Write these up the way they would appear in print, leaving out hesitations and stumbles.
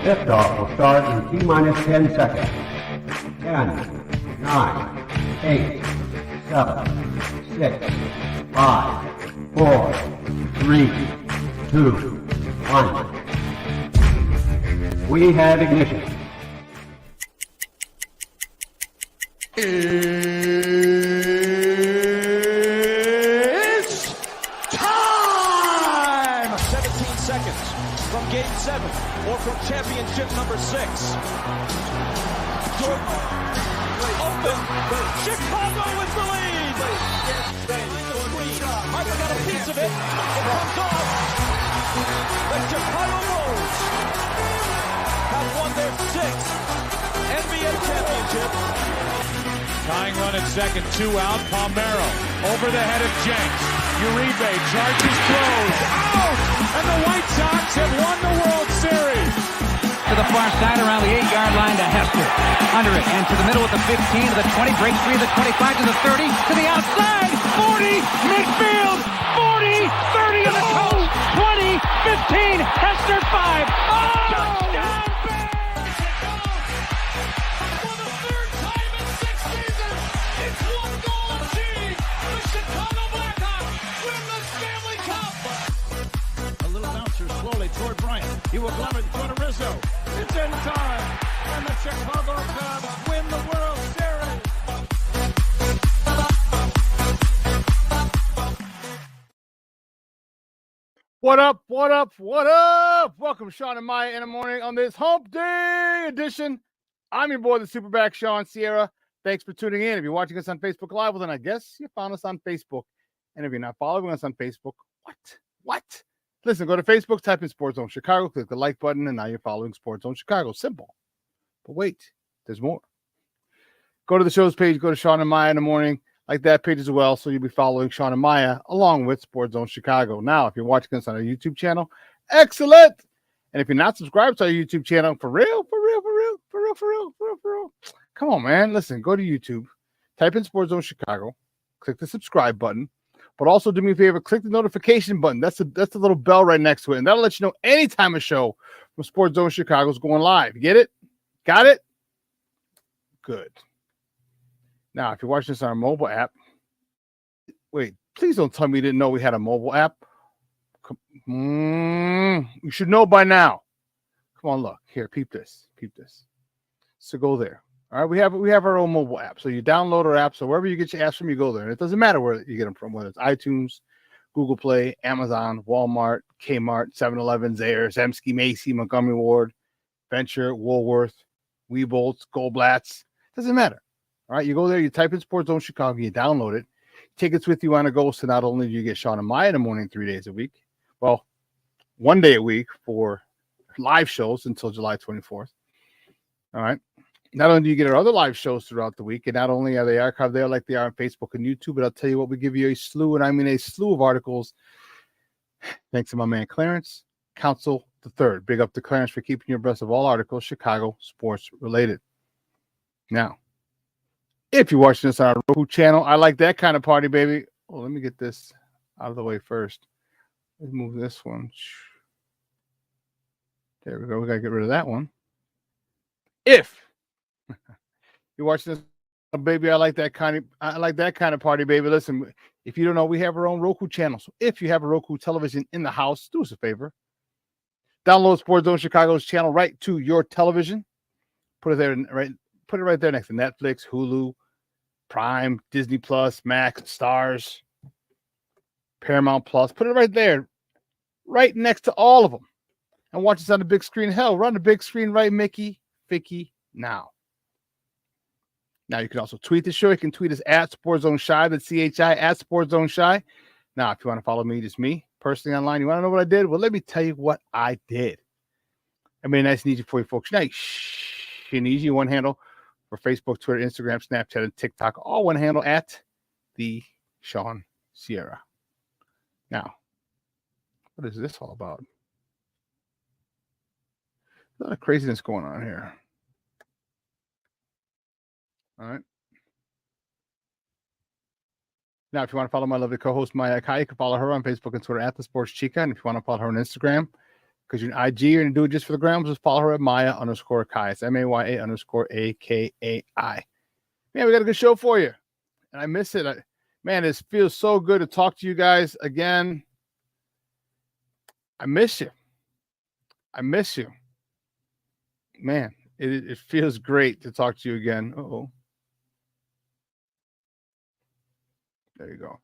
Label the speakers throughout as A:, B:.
A: Liftoff will start in T-minus 10 seconds. 10, 9, 8, 7, 6, 5, 4, 3, 2, 1. We have ignition.
B: It's time! 17 seconds from Game 7 or from championship number 6. Jordan, open. Chicago with the lead. Harper got a piece of it. It comes off. The Chicago Bulls have won their 6th NBA championship.
C: Tying run at second, 2 out. Palmero over the head of Jenks. Uribe charges, throws, out! And the White Sox have won the World Series.
D: To the far side around the 8-yard line to Hester. Under it and to the middle with the 15 to the 20. Breaks free of the 25 to the 30 to the outside. 40 midfield. 40 30 to the coast. 20 15 Hester 5. Oh! Touchdown!
B: Toward Bryant. He will glove it for Rizzo. It's in time. And the Chicago Cubs win the World Series.
E: What up? What up? What up? Welcome, Shawn and Maya in the morning on this Hump Day edition. I'm your boy, the SuperBack, Shawn Sierra. Thanks for tuning in. If you're watching us on Facebook Live, well, then I guess you found us on Facebook. And if you're not following us on Facebook, what? Listen, go to Facebook, type in Sports Zone Chicago, click the like button, and now you're following Sports Zone Chicago. Simple. But wait, there's more. Go to the show's page, go to Shawn and Maya in the morning, like that page as well, so you'll be following Shawn and Maya along with Sports Zone Chicago. Now, if you're watching us on our YouTube channel, excellent! And if you're not subscribed to our YouTube channel, for real, come on, man. Listen, go to YouTube, type in Sports Zone Chicago, click the subscribe button. But also do me a favor, click the notification button. That's the little bell right next to it. And that'll let you know anytime a show from Sports Zone Chicago is going live. You get it? Got it? Good. Now, if you're watching this on our mobile app, wait, please don't tell me you didn't know we had a mobile app. You should know by now. Come on, look. Here, peep this. So go there. All right, we have our own mobile app. So you download our app. So wherever you get your apps from, you go there. And it doesn't matter where you get them from, whether it's iTunes, Google Play, Amazon, Walmart, Kmart, 7-Eleven, Zayre, Zemsky, Macy, Montgomery Ward, Venture, Woolworth, Weebolts, Goldblatts. Doesn't matter. All right, you go there, you type in Sports Zone Chicago, you download it, take it with you on a go. So not only do you get Shawn and Maya in the morning 3 days a week, well, 1 day a week for live shows until July 24th. All right. Not only do you get our other live shows throughout the week, and not only are they archived there like they are on Facebook and YouTube, but I'll tell you what, we give you a slew, and I mean a slew of articles. Thanks to my man Clarence, Council III. Big up to Clarence for keeping you abreast of all articles Chicago sports related. Now, if you're watching this on our Roku channel, I like that kind of party, baby. Oh, let me get this out of the way first. Let's move this one. There we go. We got to get rid of that one. If you're watching this, baby, I like that kind of party, baby. Listen, if you don't know, we have our own Roku channel. So if you have a Roku television in the house, do us a favor. Download Sports Zone Chicago's channel right to your television. Put it right there next to Netflix, Hulu, Prime, Disney Plus, Max, Stars, Paramount Plus. Put it right there, right next to all of them. And watch us on the big screen. Hell, run the big screen right, Mickey, Vicky, now. Now, you can also tweet the show. You can tweet us at Sports Zone Shy, that's CHI, at Sports Zone Shy. Now, if you want to follow me, just me, personally online, you want to know what I did? Well, let me tell you what I did. I made it nice and easy for you folks. Nice and easy. One handle for Facebook, Twitter, Instagram, Snapchat, and TikTok. All one handle at the Shawn Sierra. Now, what is this all about? A lot of craziness going on here. All right. Now, if you want to follow my lovely co-host, Maya Kai, you can follow her on Facebook and Twitter at The Sports Chica. And if you want to follow her on Instagram, because you're an IG, you're going to do it just for the grams. Just follow her at Maya_Kai. It's MAYA_AKAI. Man, we got a good show for you. And I miss it. Man, it feels so good to talk to you guys again. I miss you. I miss you. Man, it feels great to talk to you again. Uh-oh. There you go.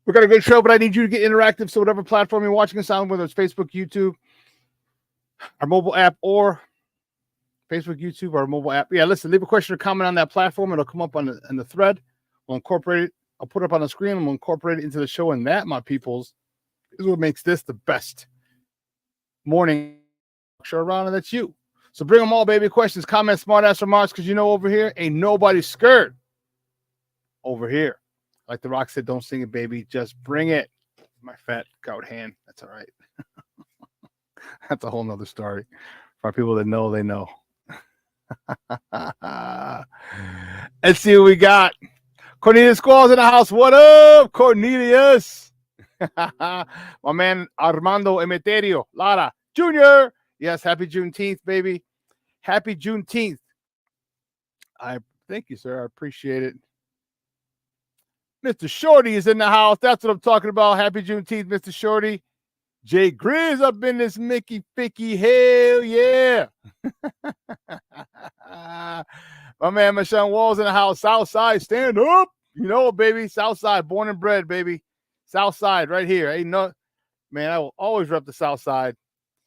E: We got a good show, but I need you to get interactive. So whatever platform you're watching us on, whether it's Facebook, YouTube, our mobile app, or Facebook, YouTube, or mobile app. Yeah, listen, leave a question or comment on that platform. It'll come up on the thread. We'll incorporate it. I'll put it up on the screen and we'll incorporate it into the show. And that, my peoples, is what makes this the best morning show around, and that's you. So bring them all, baby. Questions, comments, smart ass remarks, because you know over here ain't nobody scared. Over here. Like The Rock said, don't sing it, baby. Just bring it. My fat gout hand. That's all right. That's a whole nother story. For people that know, they know. Let's see what we got. Cornelius Squall's in the house. What up, Cornelius? My man Armando Emeterio Lara Jr. Yes, happy Juneteenth, baby. Happy Juneteenth. I thank you, sir. I appreciate it. Mr. Shorty is in the house. That's what I'm talking about. Happy Juneteenth, Mr. Shorty. Jay Grizz up in this Mickey Ficky. Hell yeah. My man Michelle Walls in the house. Southside, stand up. You know, baby. Southside, born and bred, baby. Southside right here. Ain't no, man, I will always rep the Southside.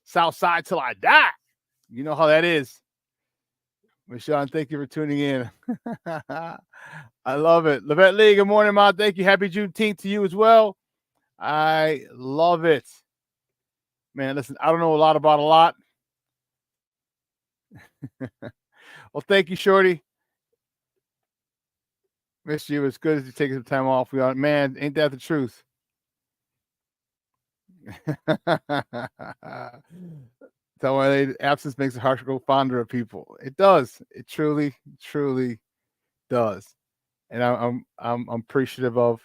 E: Southside till I die. You know how that is. Michelle, thank you for tuning in. I love it. Levette Lee, good morning, Ma. Thank you. Happy Juneteenth to you as well. I love it. Man, listen, I don't know a lot about a lot. Well, thank you, Shorty. Missed you. It's good as you taking some time off. We are, man, ain't that the truth? Tell why absence makes the heart grow fonder of people. It does. It truly, truly does. And I'm appreciative of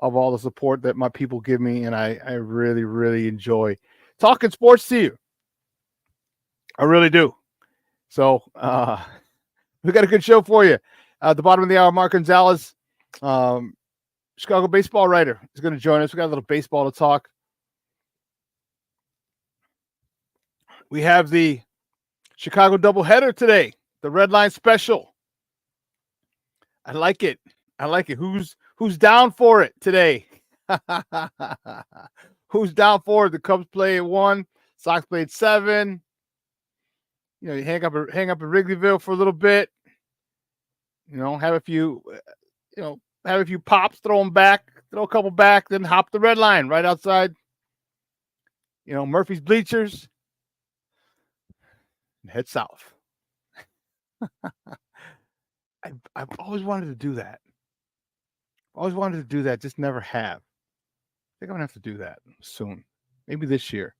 E: all the support that my people give me, and I really, really enjoy talking sports to you. I really do. So we got a good show for you. At the bottom of the hour, Mark Gonzalez, Chicago baseball writer, is going to join us. We got a little baseball to talk. We have the Chicago doubleheader today, the Red Line special. I like it. I like it. Who's down for it today? Who's down for it? The Cubs play at 1, Sox play at 7. You know, you hang up in Wrigleyville for a little bit. You know, have a few pops, throw a couple back, then hop the Red Line right outside. You know, Murphy's Bleachers. And head south. I've always wanted to do that. Just never have. I think I'm gonna have to do that soon. Maybe this year.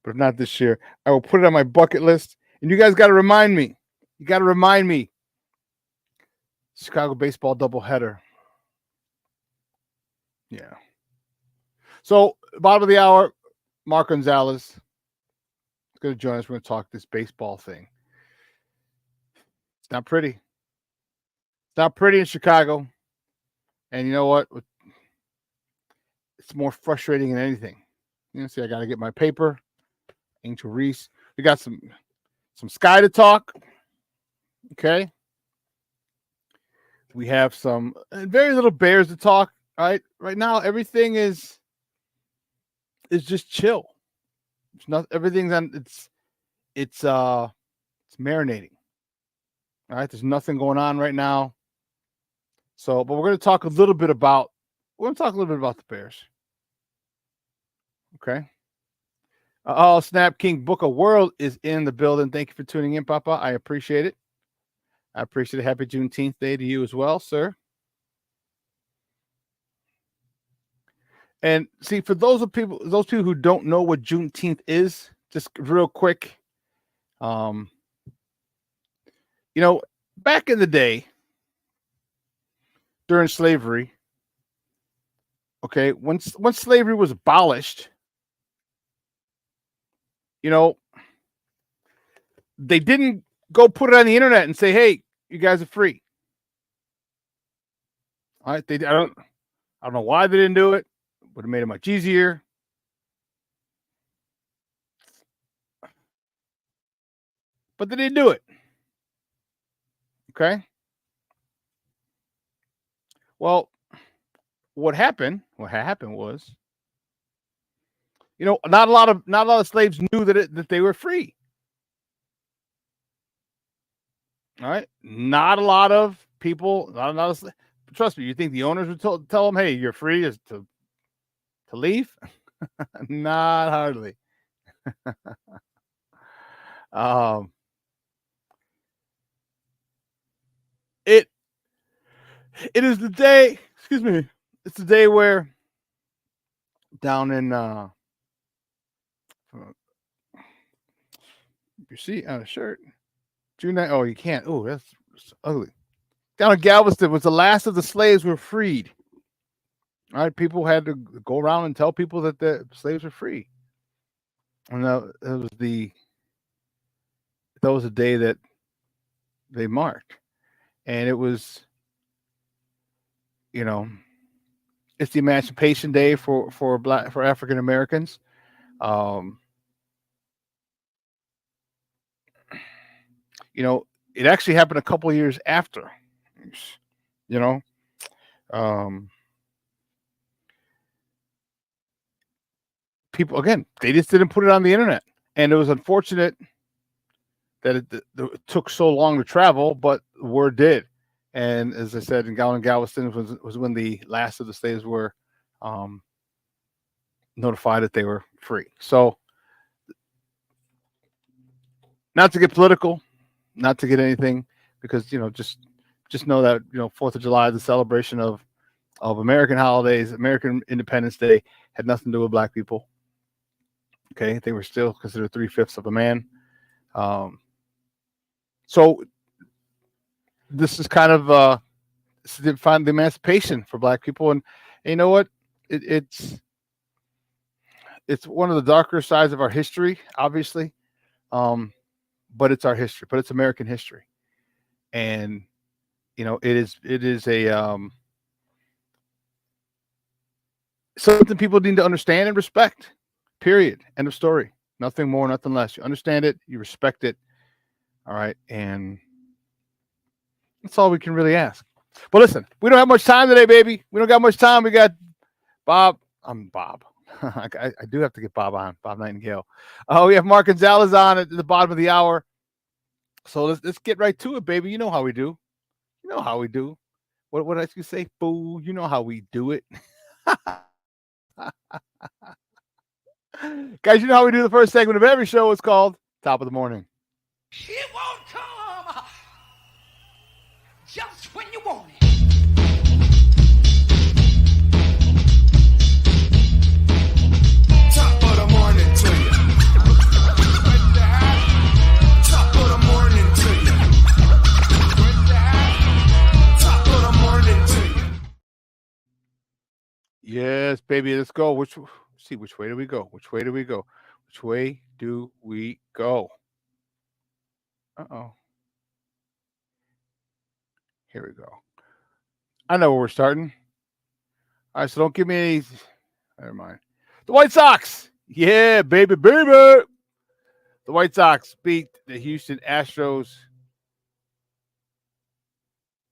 E: But if not this year, I will put it on my bucket list. And you guys got to remind me. Chicago baseball doubleheader. Yeah. So, bottom of the hour, Mark Gonzalez is going to join us. We're going to talk this baseball thing. It's not pretty. It's not pretty in Chicago. And you know what? It's more frustrating than anything. You know, see, I got to get my paper. Angel Reese. We got some Sky to talk. Okay. We have some very little Bears to talk. All right. Right now, everything is just chill. It's not everything's on. It's marinating. All right. There's nothing going on right now. So, but we're going to talk a little bit about the Bears. Okay. Oh, Snap King Book of World is in the building. Thank you for tuning in, Papa. I appreciate it. I appreciate it. Happy Juneteenth Day to you as well, sir. And see, for those people who don't know what Juneteenth is, just real quick, you know, back in the day, during slavery, okay, when slavery was abolished, you know, they didn't go put it on the internet and say, "Hey, you guys are free." All right, I don't know why they didn't do it. Would have made it much easier. But they didn't do it. Okay. Well, what happened was, not a lot of slaves knew that they were free. All right. Not a lot of people, trust me, you think the owners would tell them, "Hey, you're free is to leave?" Not hardly. It is the day, excuse me, it's the day where down in you see on a shirt, June 9th. Oh, you can't. Oh, that's ugly. Down in Galveston was the last of the slaves were freed. All right, people had to go around and tell people that the slaves were free. And that was the day that they marked. And it was, it's the Emancipation Day for African Americans. It actually happened a couple of years after. People, again, they just didn't put it on the internet, and it was unfortunate that it took so long to travel, but the word did. And as I said, in Galveston was when the last of the slaves were notified that they were free. So, not to get political, not to get anything, because just know that 4th of July, the celebration of American holidays, American Independence Day, had nothing to do with black people. Okay, they were still considered 3/5 of a man. So this is kind of find the emancipation for black people, and you know what? It's one of the darker sides of our history, obviously, but it's our history, but it's American history, and it is a something people need to understand and respect. Period. End of story. Nothing more, nothing less. You understand it, you respect it. All right, and that's all we can really ask. But listen, we don't have much time today, baby. We don't got much time. We got Bob. I'm Bob. I do have to get Bob on. Bob Nightingale. We have Mark Gonzalez on at the bottom of the hour. So let's get right to it, baby. You know how we do. You know how we do. What did you say? Fool. You know how we do it. Guys, you know how we do the first segment of every show. It's called Top of the Morning.
F: It won't come just when you want it. Top of the morning to you. Top of the morning to you. Top of the morning to you.
E: Yes, baby. Let's go. Which way do we go? Which way do we go? Which way do we go? Uh-oh. Here we go. I know where we're starting. All right, so don't give me any. Never mind. The White Sox. Yeah, baby, baby. The White Sox beat the Houston Astros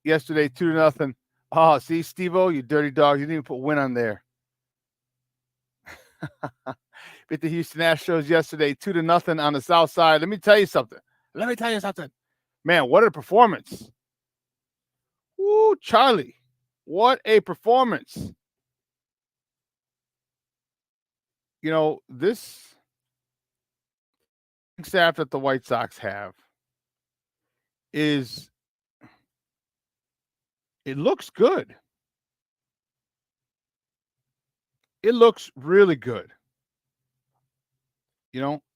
E: yesterday 2-0. Oh, see, Steve-O, you dirty dog. You didn't even put win on there. Beat the Houston Astros yesterday 2-0 on the South Side. Let me tell you something. Man, what a performance. Woo, Charlie. What a performance. This staff that the White Sox have it looks good. It looks really good.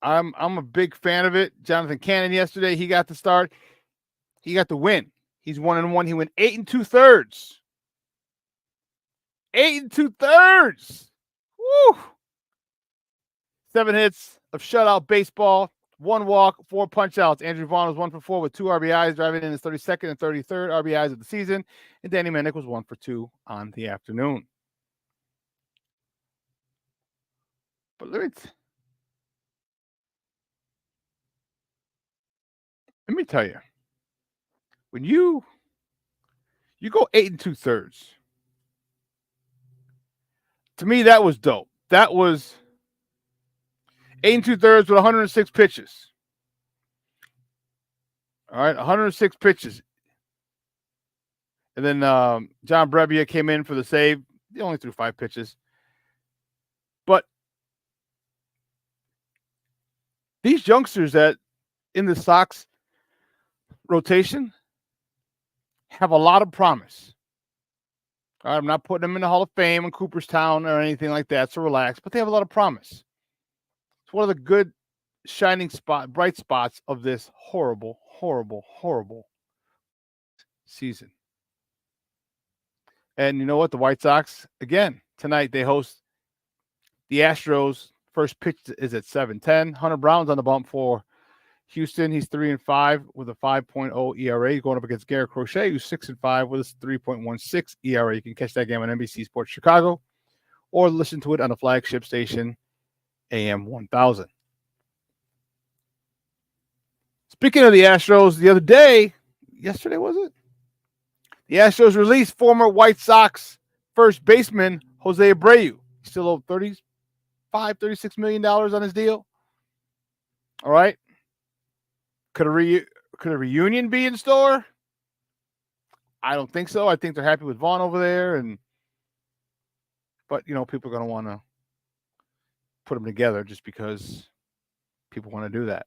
E: I'm a big fan of it. Jonathan Cannon yesterday, he got the start. He got the win. He's 1-1. He went 8 2/3. 8 2/3. Woo! 7 hits, of shutout baseball. 1 walk, 4 punch-outs. Andrew Vaughn was 1 for 4 with 2 RBIs, driving in his 32nd and 33rd RBIs of the season. And Danny Mendick was 1 for 2 on the afternoon. But let me tell you, when you go 8 2/3, to me that was dope. That was 8 2/3 with 106 pitches. All right, 106 pitches. And then John Brebbia came in for the save. He only threw 5 pitches. But these youngsters that in the Sox rotation have a lot of promise. All right, I'm not putting them in the Hall of Fame in Cooperstown or anything like that, so relax. But they have a lot of promise. It's one of the good shining bright spots of this horrible, horrible, horrible season. And you know what? The White Sox, again, tonight they host the Astros. First pitch is at 7:10. Hunter Brown's on the bump for Houston. He's 3-5 with a 5.0 ERA. He's going up against Garrett Crochet, who's 6-5 with a 3.16 ERA. You can catch that game on NBC Sports Chicago or listen to it on the flagship station, AM 1000. Speaking of the Astros, the other day, yesterday was it? The Astros released former White Sox first baseman Jose Abreu. He's still owed $36 million on his deal. All right. Could a reunion be in store? I don't think so. I think they're happy with Vaughn over there, but people are going to want to put them together just because people want to do that.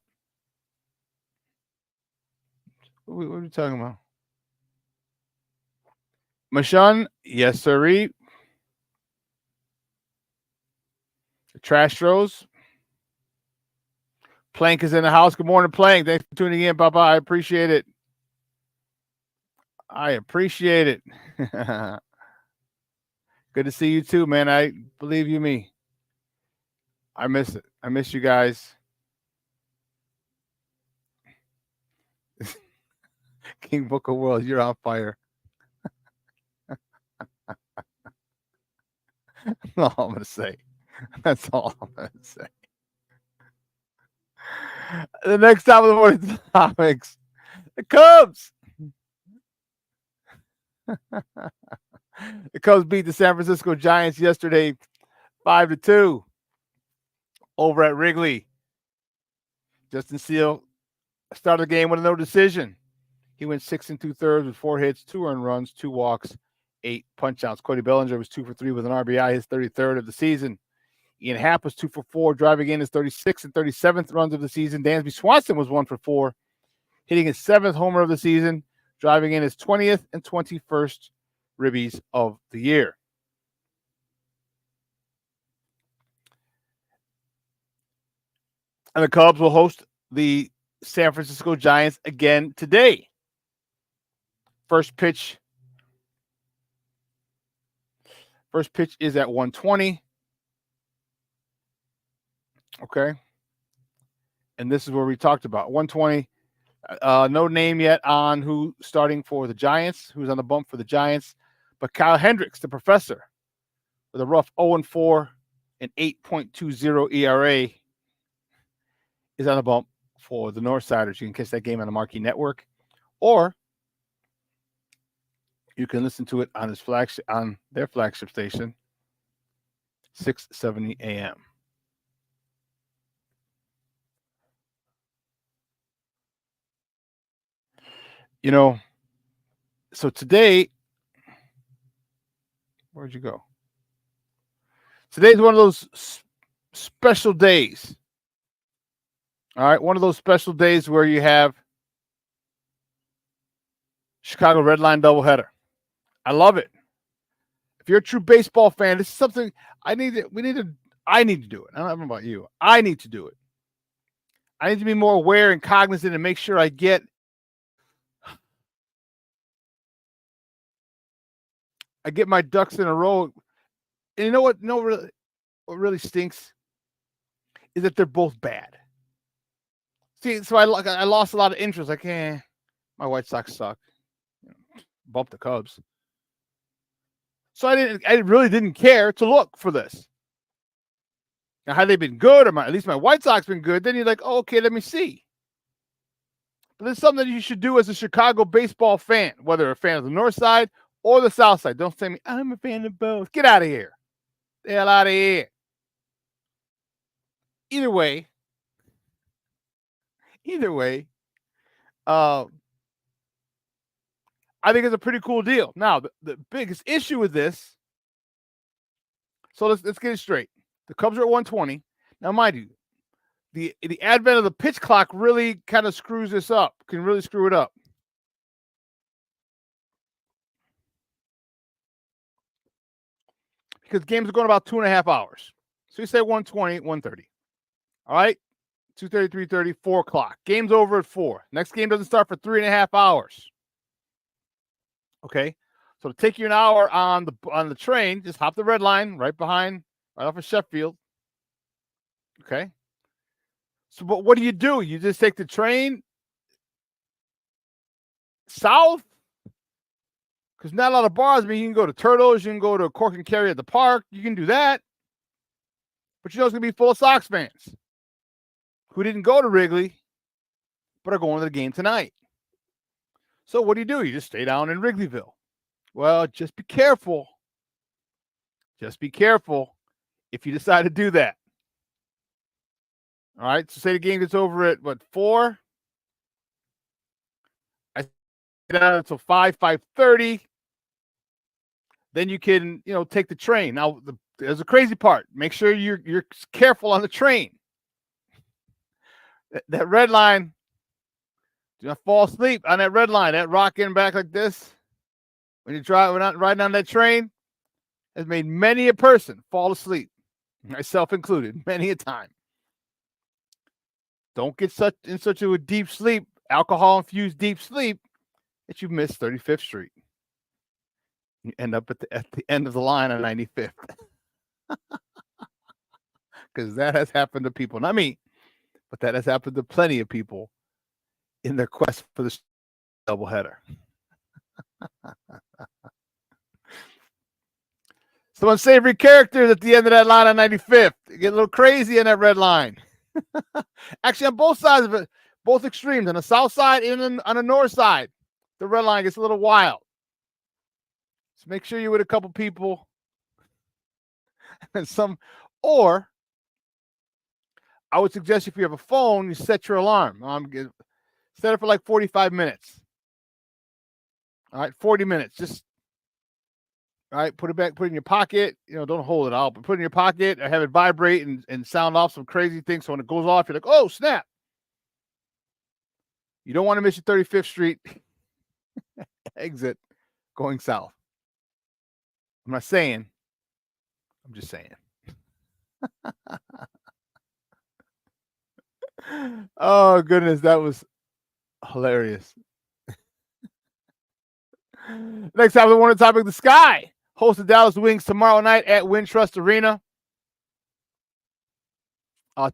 E: What are you talking about? Mashawn, yes, sirree. The Trastros. Plank is in the house. Good morning, Plank. Thanks for tuning in, Papa. I appreciate it. Good to see you too, man. I believe you me. I miss it. I miss you guys. King Book of World, you're on fire. That's all I'm going to say. That's all I'm going to say. The next top of the morning topics, the Cubs. The Cubs beat the San Francisco Giants yesterday 5-2 over at Wrigley. Justin Steele started the game with a no decision. He went 6 2/3 with 4 hits, 2 earned runs, 2 walks, 8 punch-outs. Cody Bellinger was 2 for 3 with an RBI, his 33rd of the season. Ian Happ was 2 for 4, driving in his 36th and 37th runs of the season. Dansby Swanson was 1 for 4, hitting his 7th homer of the season, driving in his 20th and 21st ribbies of the year. And the Cubs will host the San Francisco Giants again today. First pitch is at 1:20. Okay. And this is where we talked about 1:20. No name yet on who starting for the Giants, who's on the bump for the Giants. But Kyle Hendricks, the professor, with a rough 0-4 and 8.20 ERA, is on the bump for the Northsiders. You can catch that game on the Marquee Network, or you can listen to it on their flagship station, 670 AM. So today, where'd you go? Today's one of those special days. All right, one of those special days where you have Chicago Red Line doubleheader. I love it. If you're a true baseball fan, this is something I need to do it. I don't know about you. I need to do it. I need to be more aware and cognizant and make sure I get my ducks in a row. And you know what? What really stinks is that they're both bad. See, so I lost a lot of interest. Like, my White Sox suck. Bump the Cubs. So I really didn't care to look for this. Now, had they been good, or at least my White Sox been good, then you're like, oh, okay, let me see. But this is something that you should do as a Chicago baseball fan, whether you're a fan of the North Side or the South Side. Don't say to me, I'm a fan of both. Get out of here. The hell out of here. Either way, I think it's a pretty cool deal. Now, the biggest issue with this, so let's get it straight. The Cubs are at 120. Now, mind you, the advent of the pitch clock really kind of screws this up, can really screw it up. Because games are going about 2.5 hours. So you say 120, 1:30. All right? 2:30, 3:30, 4 o'clock. Game's over at 4. Next game doesn't start for 3.5 hours. Okay? So to take you an hour on the train, just hop the red line right off of Sheffield. Okay? So but what do? You just take the train south? Because not a lot of bars. I mean, you can go to Turtles, you can go to Cork and Kerry at the park. You can do that. But you know it's going to be full of Sox fans who didn't go to Wrigley but are going to the game tonight. So what do? You just stay down in Wrigleyville. Well, just be careful. Just be careful if you decide to do that. All right, so say the game gets over at, 4? I stay down until 5:30. Then you can, take the train. Now, there's a crazy part. Make sure you're careful on the train. That red line, do not fall asleep on that red line. That rocking back like this, when you're riding on that train, has made many a person fall asleep, myself included, many a time. Don't get in such a deep sleep, alcohol-infused deep sleep, that you miss 35th Street. You end up at the end of the line on 95th. Because that has happened to people. Not me, but that has happened to plenty of people in their quest for the doubleheader. Some unsavory characters at the end of that line on 95th. You get a little crazy in that red line. Actually, on both sides of it, both extremes, on the south side and on the north side, the red line gets a little wild. So make sure you're with a couple people and or I would suggest if you have a phone, you set your alarm. Set it for like 45 minutes. All right, 40 minutes. Just, all right, put it in your pocket. Don't hold it out, but put it in your pocket or have it vibrate and sound off some crazy things. So when it goes off, you're like, oh, snap. You don't want to miss your 35th Street exit going south. I'm not saying. I'm just saying. Oh, goodness. That was hilarious. Next time, we want to topic the Sky. Host the Dallas Wings tomorrow night at Wintrust Arena.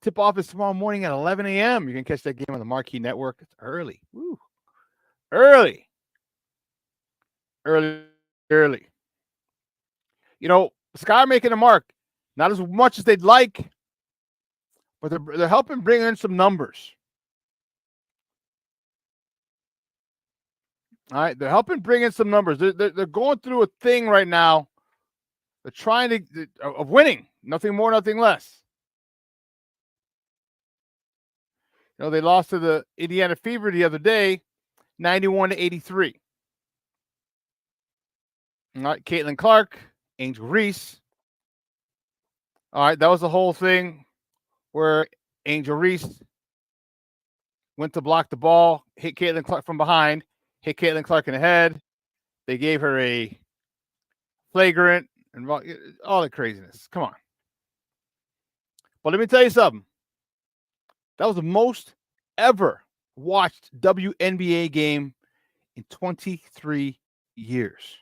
E: Tip-off is tomorrow morning at 11 a.m. You can catch that game on the Marquee Network. It's early. Woo. Early. Sky are making a mark. Not as much as they'd like, but they're helping bring in some numbers. All right, they're helping bring in some numbers. They're going through a thing right now. They're trying of winning, nothing more, nothing less. They lost to the Indiana Fever the other day, 91-83. All right, Caitlin Clark, Angel Reese. All right, that was the whole thing where Angel Reese went to block the ball, hit Caitlin Clark from behind, hit Caitlin Clark in the head. They gave her a flagrant and all the craziness. Come on. But let me tell you something. That was the most ever watched WNBA game in 23 years.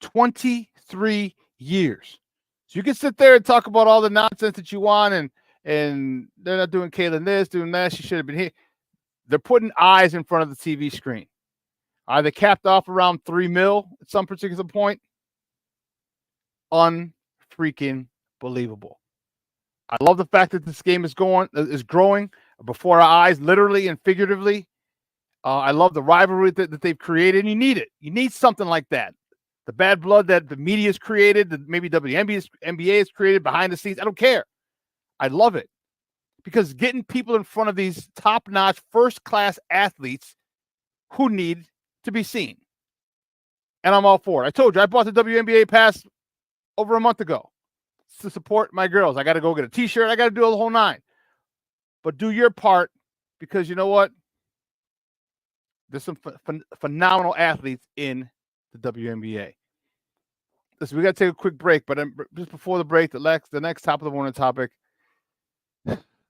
E: 23 years. So you can sit there and talk about all the nonsense that you want, and they're not doing Kaylin this, doing that. She should have been here. They're putting eyes in front of the TV screen. Are they capped off around $3 million at some particular point? Unfreaking believable. I love the fact that this game is growing before our eyes, literally and figuratively. I love the rivalry that they've created. And you need it. You need something like that. The bad blood that the media has created, that maybe WNBA has created behind the scenes. I don't care. I love it. Because getting people in front of these top-notch, first-class athletes who need to be seen. And I'm all for it. I told you, I bought the WNBA pass over a month ago to support my girls. I got to go get a T-shirt. I got to do the whole nine. But do your part, because you know what? There's some phenomenal athletes in the WNBA. Listen, we got to take a quick break, but just before the break, the next top of the morning topic,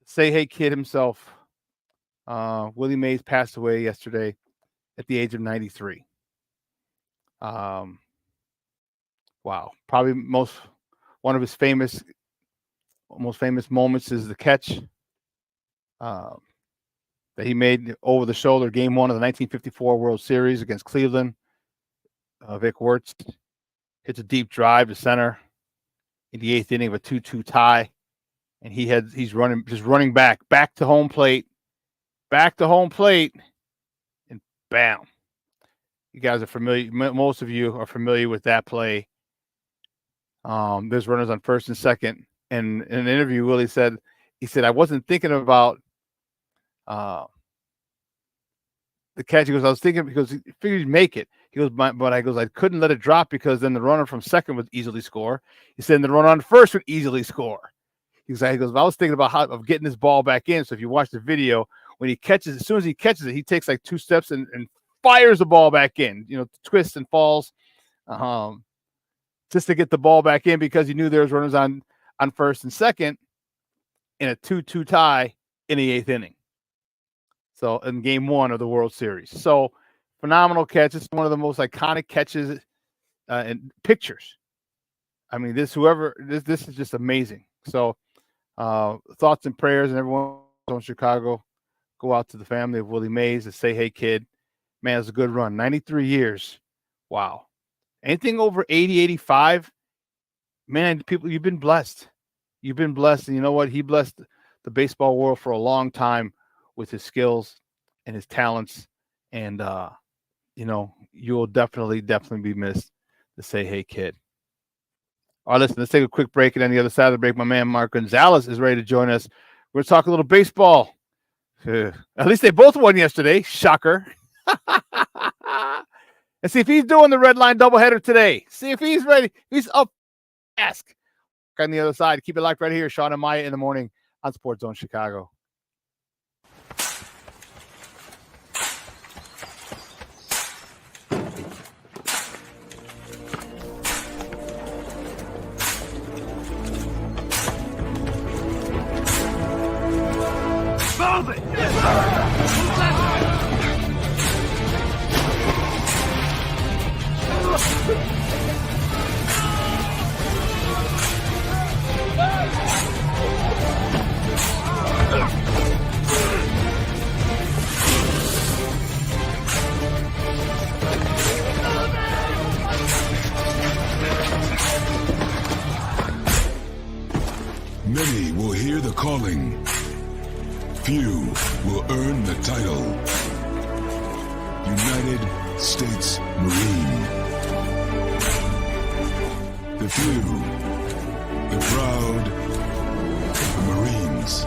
E: Say Hey Kid himself, Willie Mays, passed away yesterday at the age of 93. Wow. Probably one of his most famous moments is the catch that he made over the shoulder, game 1 of the 1954 World Series against Cleveland. Vic Wirtz hits a deep drive to center in the 8th inning of a 2-2 tie. And he's running back to home plate, and bam. You guys are familiar. Most of you are familiar with that play. There's runners on first and second. And in an interview, Willie said, I wasn't thinking about the catch. He goes, I was thinking because he figured he'd make it. He goes, but I couldn't let it drop because then the runner from second would easily score. He said the runner on first would easily score. He goes, I was thinking about of getting this ball back in. So if you watch the video, when he catches, as soon as he catches it, he takes like 2 steps and fires the ball back in, twists and falls, just to get the ball back in because he knew there was runners on first and second in a 2-2 tie in the 8th inning. So in game 1 of the World Series. So phenomenal catch. It's one of the most iconic catches in pictures. I mean, this is just amazing. So thoughts and prayers and everyone in Chicago go out to the family of Willie Mays and Say Hey Kid. Man, it's a good run. 93 years. Wow. Anything over 80, 85, man, people, you've been blessed. You've been blessed. And you know what? He blessed the baseball world for a long time with his skills and his talents. And, you will definitely be missed to Say Hey Kid. All right, listen, let's take a quick break. And on the other side of the break, my man Mark Gonzalez is ready to join us. We're going to talk a little baseball. At least they both won yesterday. Shocker. And see if he's doing the red line doubleheader today. See if he's ready. He's up. Ask. On the other side. Keep it live right here. Shawn and Maya in the morning on Sports Zone Chicago.
F: Many will hear the calling. Few will earn the title. United States Marine. The few, the proud, the Marines.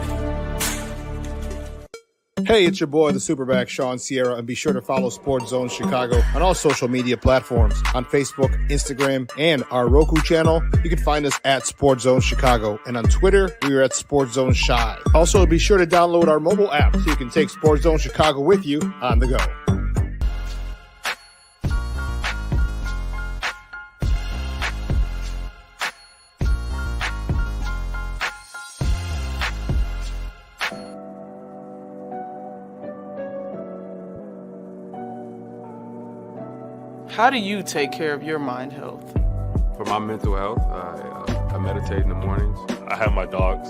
G: Hey, it's your boy, the SuperBack, Shawn Sierra, and be sure to follow Sports Zone Chicago on all social media platforms, on Facebook, Instagram, and our Roku channel. You can find us at Sports Zone Chicago, and on Twitter, we are at Sports Zone Shy. Also, be sure to download our mobile app so you can take Sports Zone Chicago with you on the go.
H: How do you take care of your mind health? For my mental health, I meditate in the mornings.
I: I have my dogs.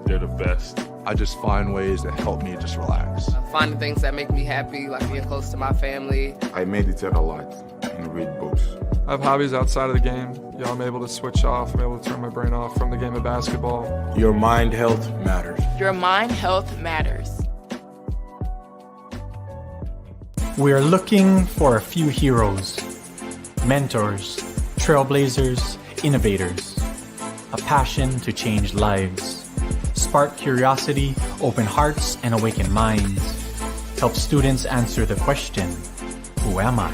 I: They're the best.
J: I just find ways that help me just relax.
K: Finding things that make me happy, like being close to my family.
H: I meditate a lot and read books.
L: I have hobbies outside of the game. I'm able to switch off. I'm able to turn my brain off from the game of basketball.
J: Your mind health matters.
M: Your mind health matters.
N: We are looking for a few heroes, mentors, trailblazers, innovators, a passion to change lives, spark curiosity, open hearts, and awaken minds, help students answer the question, who am I?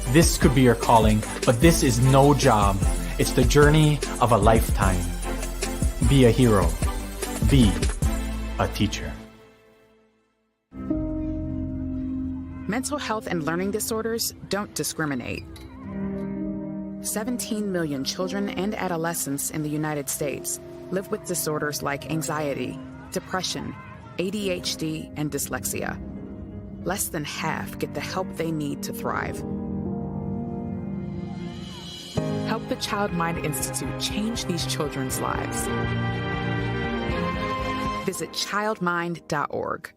N: This could be your calling, but this is no job. It's the journey of a lifetime. Be a hero. Be a teacher.
O: Mental health and learning disorders don't discriminate. 17 million children and adolescents in the United States live with disorders like anxiety, depression, ADHD, and dyslexia. Less than half get the help they need to thrive. Help the Child Mind Institute change these children's lives. Visit childmind.org.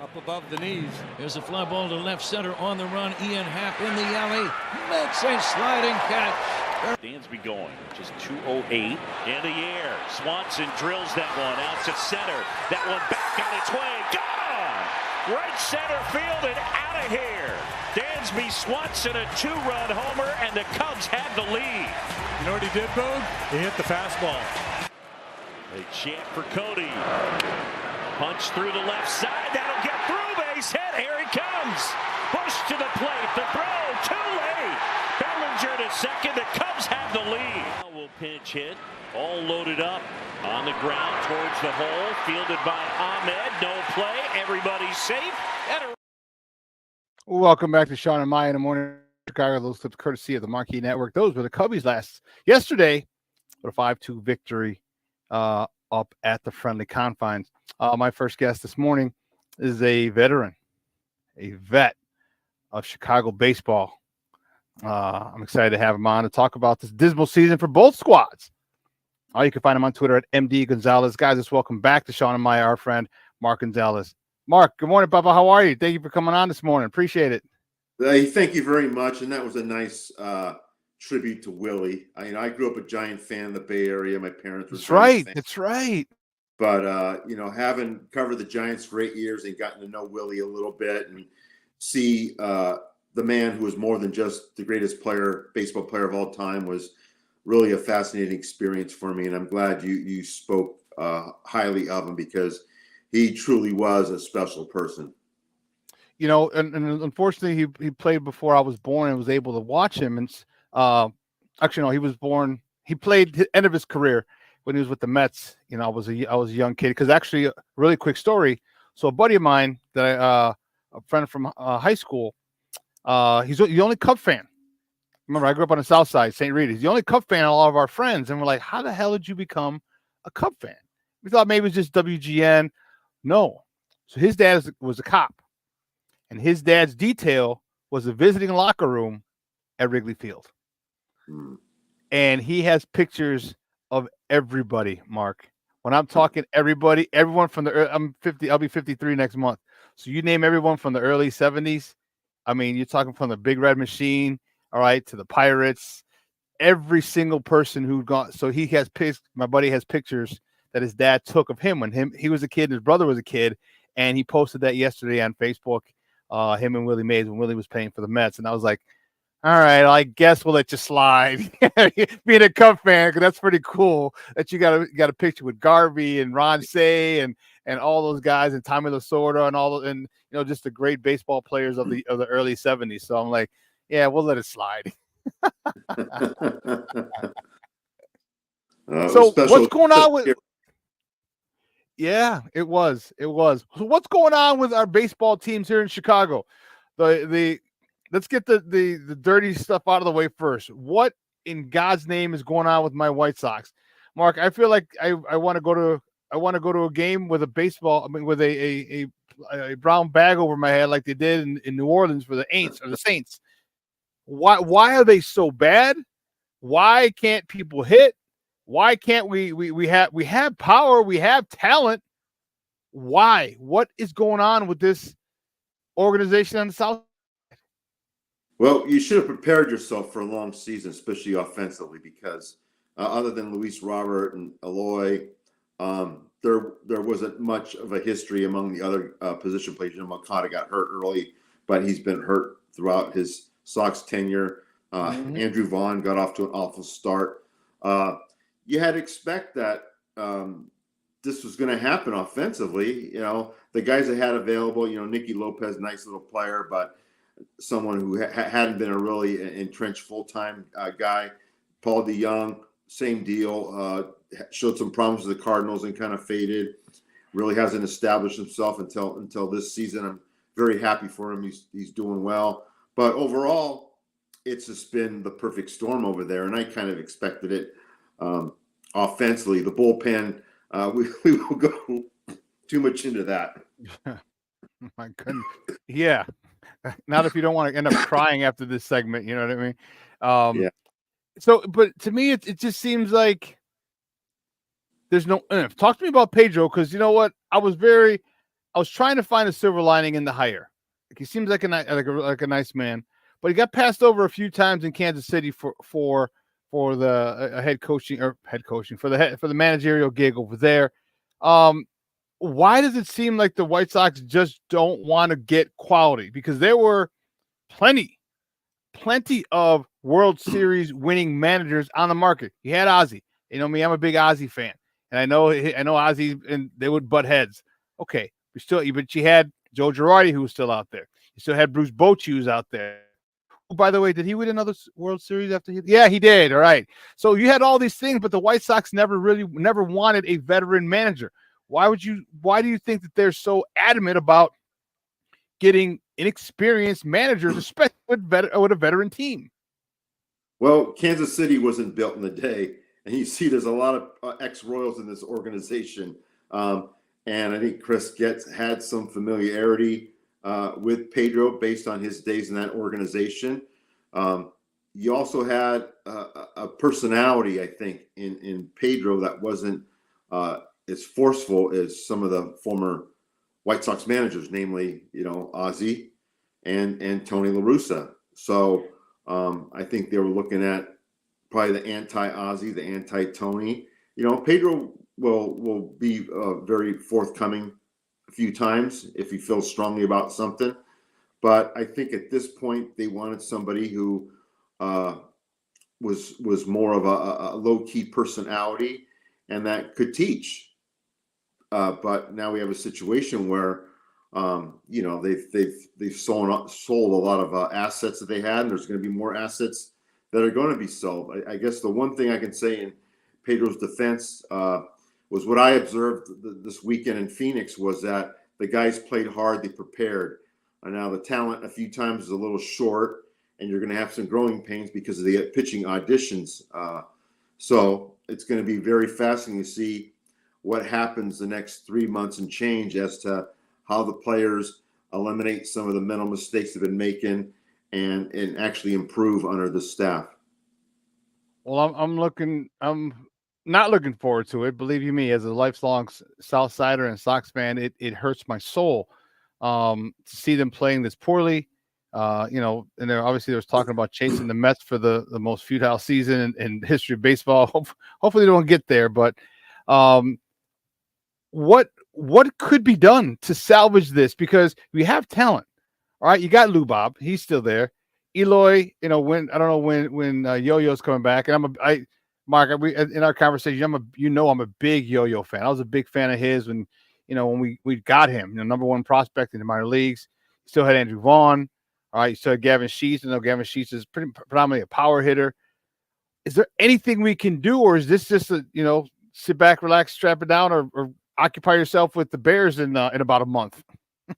C: Up above the knees.
P: There's a fly ball to left center on the run. Ian Happ in the alley. Makes a sliding catch.
B: Dansby going, just 2:08 in the air. Swanson drills that one out to center. That one back on its way. Gone! Right center field and out of here. Dansby Swanson a 2-run homer, and the Cubs had the lead.
C: You know what he did, Boog? He hit the fastball.
B: They chant for Cody. Punch through the left side. That'll get through. Base hit. Here he comes. Push to the plate. The throw too late. Bellinger to second. The Cubs have the lead. Now will pinch hit. All loaded up on the ground towards the hole. Fielded by Ahmed. No play. Everybody's safe.
E: Welcome back to Shawn and Maya in the morning. Chicago. Those clips courtesy of the Marquee Network. Those were the Cubbies yesterday with a 5-2 victory up at the friendly confines. My first guest this morning is a veteran, a vet of Chicago baseball. I'm excited to have him on to talk about this dismal season for both squads. You can find him on Twitter at MD Gonzalez. Guys, just welcome back to Shawn and Maya, our friend Mark Gonzalez. Mark, good morning, Papa. How are you? Thank you for coming on this morning. Appreciate it.
Q: Thank you very much. And that was a nice tribute to Willie. I grew up a Giant fan in the Bay Area. My parents were Giant fans.
E: That's right.
Q: But, having covered the Giants for 8 years and gotten to know Willie a little bit and see the man who was more than just the greatest baseball player of all time was really a fascinating experience for me. And I'm glad you spoke highly of him because he truly was a special person.
E: And unfortunately, he played before I was born and was able to watch him. And actually, no, he was born. He played the end of his career when he was with the Mets. I was a young kid. Because actually, a really quick story. So a buddy of mine that a friend from high school, he's the only Cub fan. Remember, I grew up on the South Side, St. Rita. He's the only Cub fan of all of our friends. And we're like, how the hell did you become a Cub fan? We thought maybe it was just WGN. No. So his dad was a cop. And his dad's detail was a visiting locker room at Wrigley Field. And he has pictures of everybody, Mark. When I'm talking everybody, everyone from I'm 50, I'll be 53 next month. So you name everyone from the early 70s. I mean, you're talking from the Big Red Machine, all right, to the Pirates, every single person who'd gone. So he has my buddy has pictures that his dad took of him when he was a kid, and his brother was a kid. And he posted that yesterday on Facebook, him and Willie Mays when Willie was playing for the Mets. And I was like, all right, I guess we'll let you slide. Being a Cub fan, because that's pretty cool that you got a picture with Garvey and Ron Say and all those guys and Tommy Lasorda and all and just the great baseball players of the early 70s. So I'm like, yeah, we'll let it slide. So what's going on with? Yeah, it was. So what's going on with our baseball teams here in Chicago? Let's get the dirty stuff out of the way first. What in God's name is going on with my White Sox? Mark, I feel like I want to go to I want to go to a game with a baseball. I mean, with a brown bag over my head like they did in New Orleans for the Saints. Why are they so bad? Why can't people hit? Why can't we have power? We have talent. Why? What is going on with this organization on the South?
Q: Well, you should have prepared yourself for a long season, especially offensively, because other than Luis Robert and Eloy, there wasn't much of a history among the other position players. Makata got hurt early, but he's been hurt throughout his Sox tenure. Andrew Vaughn got off to an awful start. You had to expect that this was going to happen offensively. The guys they had available, Nicky Lopez, nice little player, but someone who hadn't been a really entrenched full-time guy. Paul DeYoung, same deal, showed some problems with the Cardinals and kind of faded. Really hasn't established himself until this season. I'm very happy for him. He's doing well. But overall, it's just been the perfect storm over there, and I kind of expected it. Offensively, the bullpen, we will go too much into that.
E: My goodness. Yeah. Not if you don't want to end up crying after this segment, you know what I mean?
Q: Yeah.
E: So, but to me, it just seems like there's no oomph. Talk to me about Pedro, because you know what? I was trying to find a silver lining in the hire. Like, he seems like a nice man, but he got passed over a few times in Kansas City for the head coaching for the managerial gig over there. Why does it seem like the White Sox just don't want to get quality? Because there were plenty of World Series winning managers on the market. You had Ozzie. You know me, I'm a big Ozzie fan, and I know Ozzie, and they would butt heads. Okay, but you had Joe Girardi, who was still out there. You still had Bruce Bochy, who's out there. Oh, by the way, did he win another World Series after Yeah, he did. All right. So you had all these things, but the White Sox never wanted a veteran manager. Why do you think that they're so adamant about getting inexperienced managers, especially with a veteran team?
Q: Well, Kansas City wasn't built in a day, and you see there's a lot of ex-Royals in this organization. And I think Chris had some familiarity with Pedro based on his days in that organization. You also had a personality, I think, in Pedro that wasn't as forceful as some of the former White Sox managers, namely, Ozzie and Tony La Russa. So I think they were looking at probably the anti-Ozzie, the anti-Tony. Pedro will be very forthcoming a few times if he feels strongly about something. But I think at this point they wanted somebody who was more of a low-key personality and that could teach. But now we have a situation where they've sold a lot of assets that they had, and there's going to be more assets that are going to be sold. I guess the one thing I can say in Pedro's defense was what I observed this weekend in Phoenix was that the guys played hard, they prepared. And now the talent a few times is a little short, and you're going to have some growing pains because of the pitching auditions. So it's going to be very fascinating to see what happens the next 3 months and change as to how the players eliminate some of the mental mistakes they've been making and actually improve under the staff.
E: Well, I'm not looking forward to it. Believe you me, as a lifelong Southsider and Sox fan, it hurts my soul to see them playing this poorly. And there was talking about chasing the Mets for the most futile season in history of baseball. Hopefully they don't get there, but what could be done to salvage this? Because we have talent. All right, you got Lou Bob, he's still there. Eloy, when Yo-Yo's coming back, and Mark, in our conversation, I'm a big Yo-Yo fan. I was a big fan of his when we got him, number one prospect in the minor leagues. You still had Andrew Vaughn. All right, you still had Gavin Sheets. Gavin Sheets is predominantly a power hitter. Is there anything we can do, or is this just sit back, relax, strap it down, or occupy yourself with the Bears in about a month?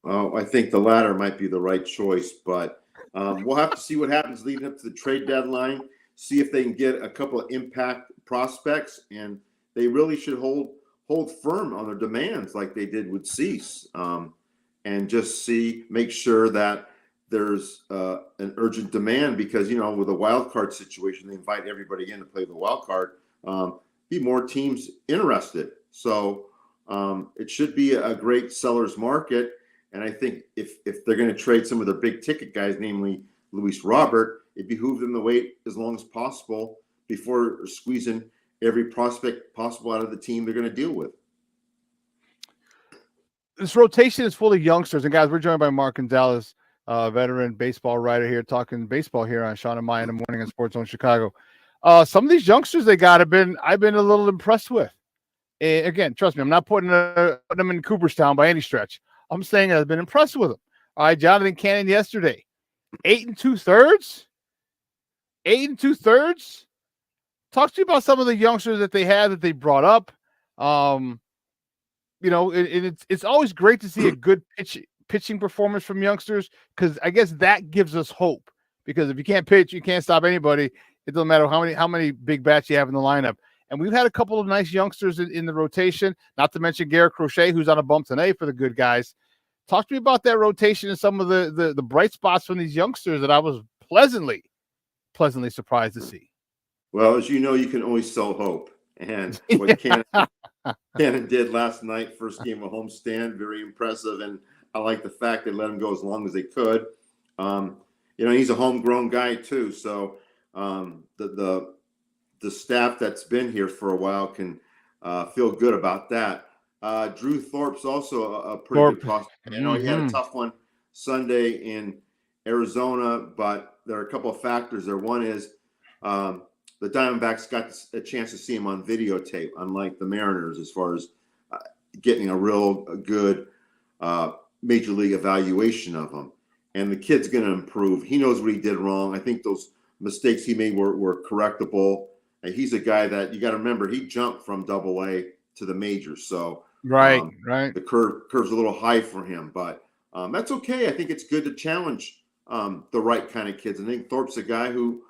Q: I think the latter might be the right choice, but we'll have to see what happens leading up to the trade deadline, see if they can get a couple of impact prospects, and they really should hold hold firm on their demands like they did with Cease, and just make sure that there's an urgent demand because, with a wild card situation, they invite everybody in to play the wild card, be more teams interested. So it should be a great seller's market. And I think if they're going to trade some of their big ticket guys, namely Luis Robert, it behooves them to wait as long as possible before squeezing every prospect possible out of the team they're going to deal with.
E: This rotation is full of youngsters. And guys, we're joined by Mark Gonzalez, veteran baseball writer here, talking baseball here on Shawn and Maya in the morning on Sports Zone Chicago. Some of these youngsters they got I've been a little impressed with. Again, trust me, I'm not putting them in Cooperstown by any stretch. I'm saying I've been impressed with them. All right, Jonathan Cannon yesterday, 8 2/3. 8 2/3. Talk to you about some of the youngsters that they had that they brought up. It's always great to see a good pitching performance from youngsters because I guess that gives us hope. Because if you can't pitch, you can't stop anybody. It doesn't matter how many big bats you have in the lineup. And we've had a couple of nice youngsters in the rotation, not to mention Garrett Crochet, who's on a bump tonight for the good guys. Talk to me about that rotation and some of the bright spots from these youngsters that I was pleasantly surprised to see.
Q: Well, as you know, you can always sell hope. And what Cannon did last night, first game of homestand, very impressive. And I like the fact they let him go as long as they could. He's a homegrown guy too. So the staff that's been here for a while can feel good about that. Drew Thorpe's also a pretty good prospect. I know he had a tough one Sunday in Arizona, but there are a couple of factors there. One is the Diamondbacks got a chance to see him on videotape, unlike the Mariners, as far as getting a real good major league evaluation of him. And the kid's going to improve. He knows what he did wrong. I think those mistakes he made were correctable. And he's a guy that you got to remember, he jumped from AA to the majors. So
E: right.
Q: The curve's a little high for him, but that's okay. I think it's good to challenge the right kind of kids. I think Thorpe's a guy who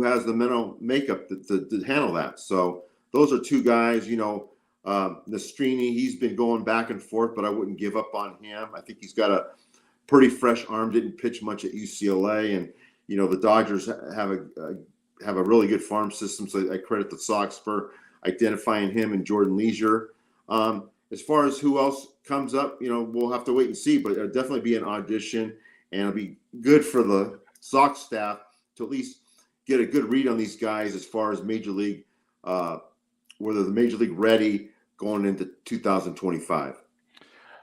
Q: has the mental makeup to handle that. So those are two guys, Nastrini, he's been going back and forth, but I wouldn't give up on him. I think he's got a pretty fresh arm, didn't pitch much at UCLA. And, the Dodgers have a really good farm system. So I credit the Sox for identifying him and Jordan Leisure. As far as who else comes up, we'll have to wait and see, but it'll definitely be an audition, and it'll be good for the Sox staff to at least get a good read on these guys as far as major league, whether the major league ready going into 2025.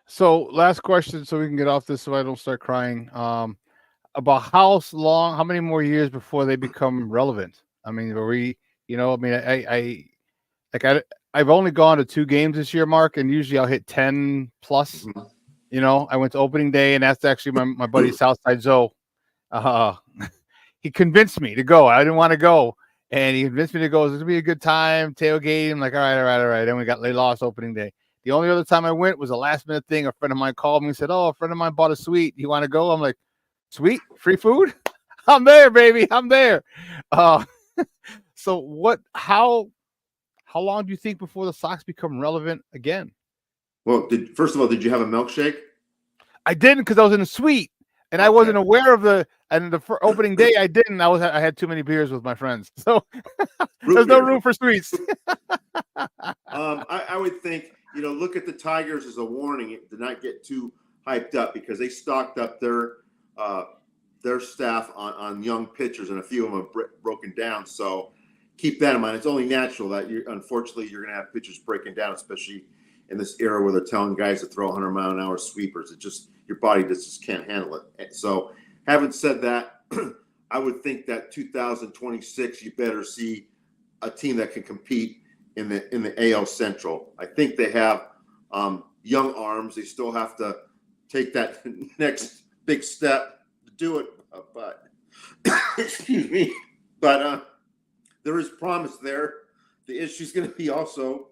E: So last question, so we can get off this, so I don't start crying. About how many more years before they become relevant? I mean, I've only gone to 2 games this year, Mark, and usually I'll hit 10 plus. Mm-hmm. I went to opening day, and that's actually my buddy Southside Zoe. He convinced me to go. I didn't want to go, and he convinced me to go. It's going to be a good time, tailgate. I'm like, all right. Then they lost opening day. The only other time I went was a last-minute thing. A friend of mine called me and said, a friend of mine bought a suite. You want to go? I'm like, sweet, free food? I'm there, baby. I'm there. So how long do you think before the Sox become relevant again?
Q: Well, first of all, did you have a milkshake?
E: I didn't, because I was in a suite, and I wasn't aware of the opening day. I didn't. I had too many beers with my friends, so there's no room for sweets.
Q: I would think, look at the Tigers as a warning to not get too hyped up, because they stocked up their staff on young pitchers, and a few of them have broken down. So keep that in mind. It's only natural that unfortunately you're going to have pitchers breaking down, especially in this era where they're telling guys to throw 100-mile-an-hour sweepers. Your body just can't handle it. So having said that, I would think that 2026 you better see a team that can compete in the AL Central. I think they have young arms. They still have to take that next big step to do it. But excuse me. But there is promise there. The issue is going to be also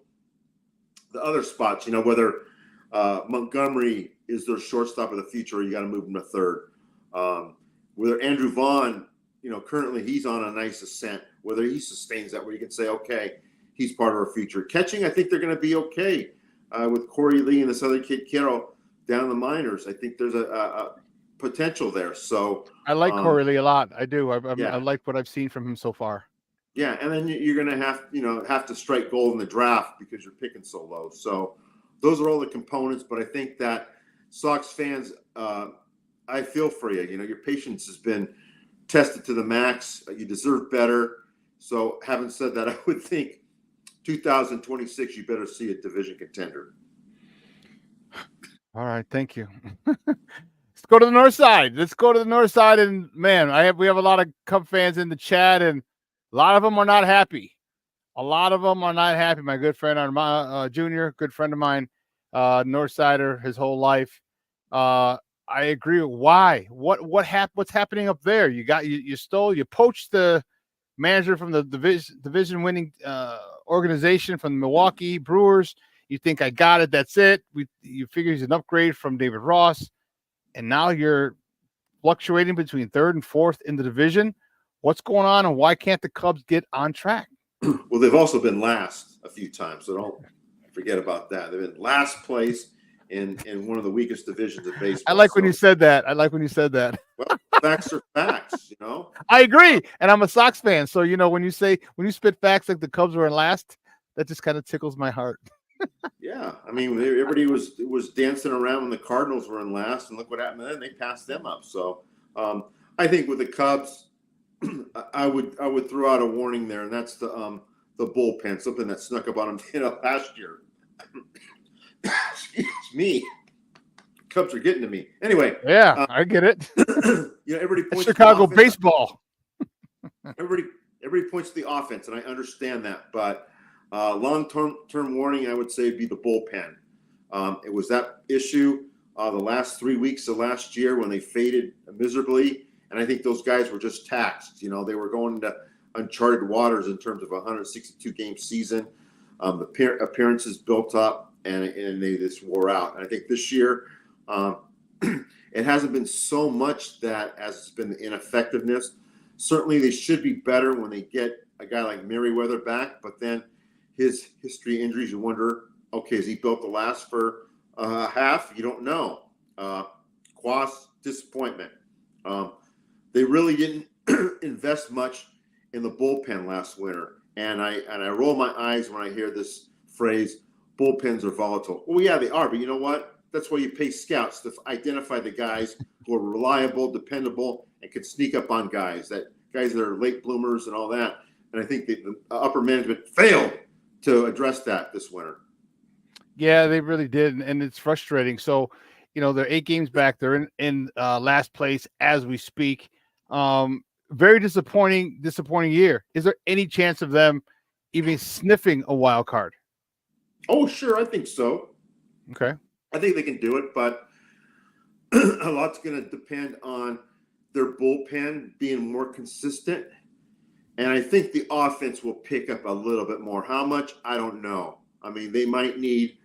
Q: the other spots, whether Montgomery is their shortstop of the future, or you got to move him to third. Whether Andrew Vaughn, currently he's on a nice ascent, whether he sustains that, where you can say, okay, he's part of our future. Catching, I think they're going to be okay. with Corey Lee and this other kid, Carroll, down in the minors. I think there's a potential there. So
E: I like Corey Lee a lot. I do. I
Q: Yeah.
E: like what I've seen from him so far.
Q: Yeah, and then you're going to have to strike gold in the draft because you're picking so low. So those are all the components. But I think that Sox fans, I feel for you. You know, your patience has been tested to the max. You deserve better. So having said that, I would think 2026, you better see a division contender.
E: All right, thank you. Let's go to the north side. And man, we have a lot of Cub fans in the chat, and a lot of them are not happy. My good friend Junior, good friend of mine, Northsider, his whole life. I agree. Why? What's happening up there? You poached the manager from the division winning organization from the Milwaukee Brewers. You think I got it? That's it. You figure he's an upgrade from David Ross, and now you're fluctuating between third and fourth in the division. What's going on, and why can't the Cubs get on track?
Q: Well, they've also been last a few times, so don't forget about that. They've been last place in one of the weakest divisions of baseball.
E: I like when you said that.
Q: Well, facts are facts, you know.
E: I agree, and I'm a Sox fan, so when you spit facts like the Cubs were in last, that just kind of tickles my heart.
Q: Yeah, I mean, everybody was dancing around when the Cardinals were in last, and look what happened then. They passed them up. So I think with the Cubs, I would throw out a warning there, and that's the bullpen, something that snuck up on them last year. Excuse me. Cubs are getting to me. Anyway.
E: Yeah, I get it.
Q: Everybody points
E: Chicago
Q: to
E: baseball.
Q: Everybody points to the offense, and I understand that, but long-term warning, I would say, would be the bullpen. It was that issue the last 3 weeks of last year when they faded miserably, and I think those guys were just taxed. They were going into uncharted waters in terms of a 162-game season. The appearances built up, and they just wore out. And I think this year it hasn't been so much that as it's been the ineffectiveness. Certainly they should be better when they get a guy like Merriweather back, but then his history injuries, you wonder, okay, is he built to last for half? You don't know. Quas, disappointment. They really didn't invest much in the bullpen last winter. And I roll my eyes when I hear this phrase, bullpens are volatile. Well, yeah, they are, but you know what? That's why you pay scouts to identify the guys who are reliable, dependable, and can sneak up on guys that are late bloomers and all that. And I think the upper management failed to address that this winter.
E: Yeah, they really did, and it's frustrating. So, they're 8 games back. They're in last place as we speak. Very disappointing year. Is there any chance of them even sniffing a wild card?
Q: Oh, sure, I think so.
E: Okay.
Q: I think they can do it, but a lot's going to depend on their bullpen being more consistent. And I think the offense will pick up a little bit more. How much? I don't know. I mean, they might need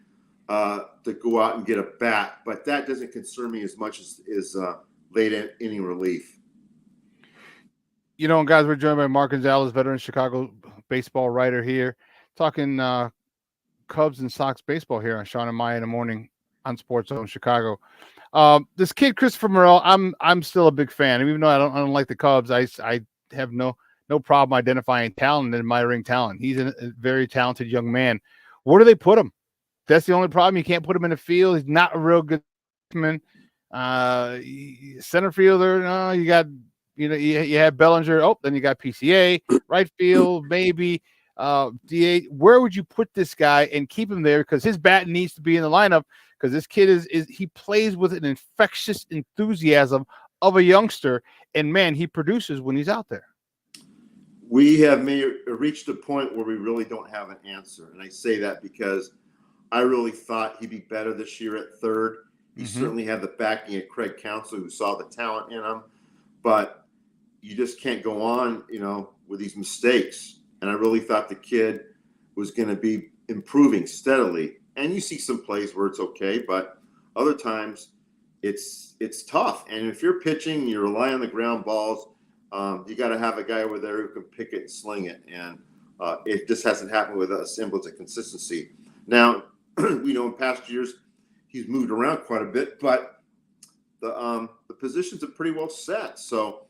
Q: to go out and get a bat, but that doesn't concern me as much as late inning relief.
E: Guys, we're joined by Mark Gonzalez, veteran Chicago baseball writer here, talking Cubs and Sox baseball here on Shawn and Maya in the morning on Sports Zone Chicago. This kid, Christopher Morel, I'm still a big fan. Even though I don't like the Cubs, I have no problem identifying talent and admiring talent. He's a very talented young man. Where do they put him? That's the only problem. You can't put him in the field. He's not a real good man. Center fielder, no, you got, you have Bellinger. Oh, then you got PCA, right field, maybe. DA. Where would you put this guy and keep him there? Because his bat needs to be in the lineup, because this kid he plays with an infectious enthusiasm of a youngster, and man, he produces when he's out there.
Q: We have reached a point where we really don't have an answer. And I say that because I really thought he'd be better this year at third. He certainly had the backing of Craig Counsell, who saw the talent in him. But you just can't go on, with these mistakes. And I really thought the kid was going to be improving steadily. And you see some plays where it's okay, but other times it's tough. And if you're pitching, you rely on the ground balls. You got to have a guy over there who can pick it and sling it. And it just hasn't happened with a semblance of consistency. Now, we know in past years he's moved around quite a bit, but the positions are pretty well set. So,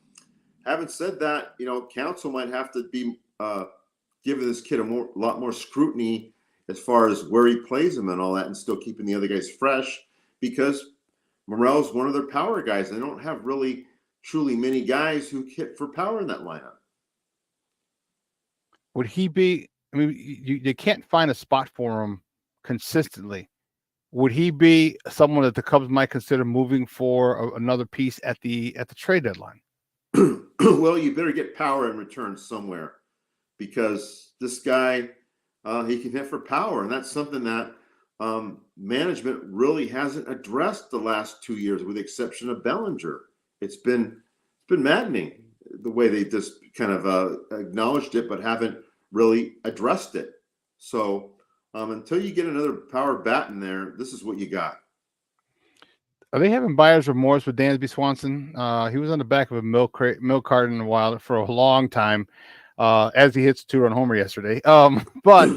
Q: having said that, council might have to be giving this kid a lot more scrutiny as far as where he plays him and all that, and still keeping the other guys fresh, because Morel's one of their power guys. They don't have really truly many guys who hit for power in that lineup.
E: Would he be? I mean, you can't find a spot for him consistently. Would he be someone that the Cubs might consider moving for another piece at the trade deadline?
Q: Well, you better get power in return somewhere, because this guy, he can hit for power, and that's something that management really hasn't addressed the last 2 years, with the exception of Bellinger. It's been maddening the way they just kind of acknowledged it, but haven't really addressed it. So until you get another power bat in there, this is what you got.
E: Are they having buyer's remorse with Dansby Swanson? He was on the back of a milk carton for a long time, as he hits a 2-run homer yesterday. But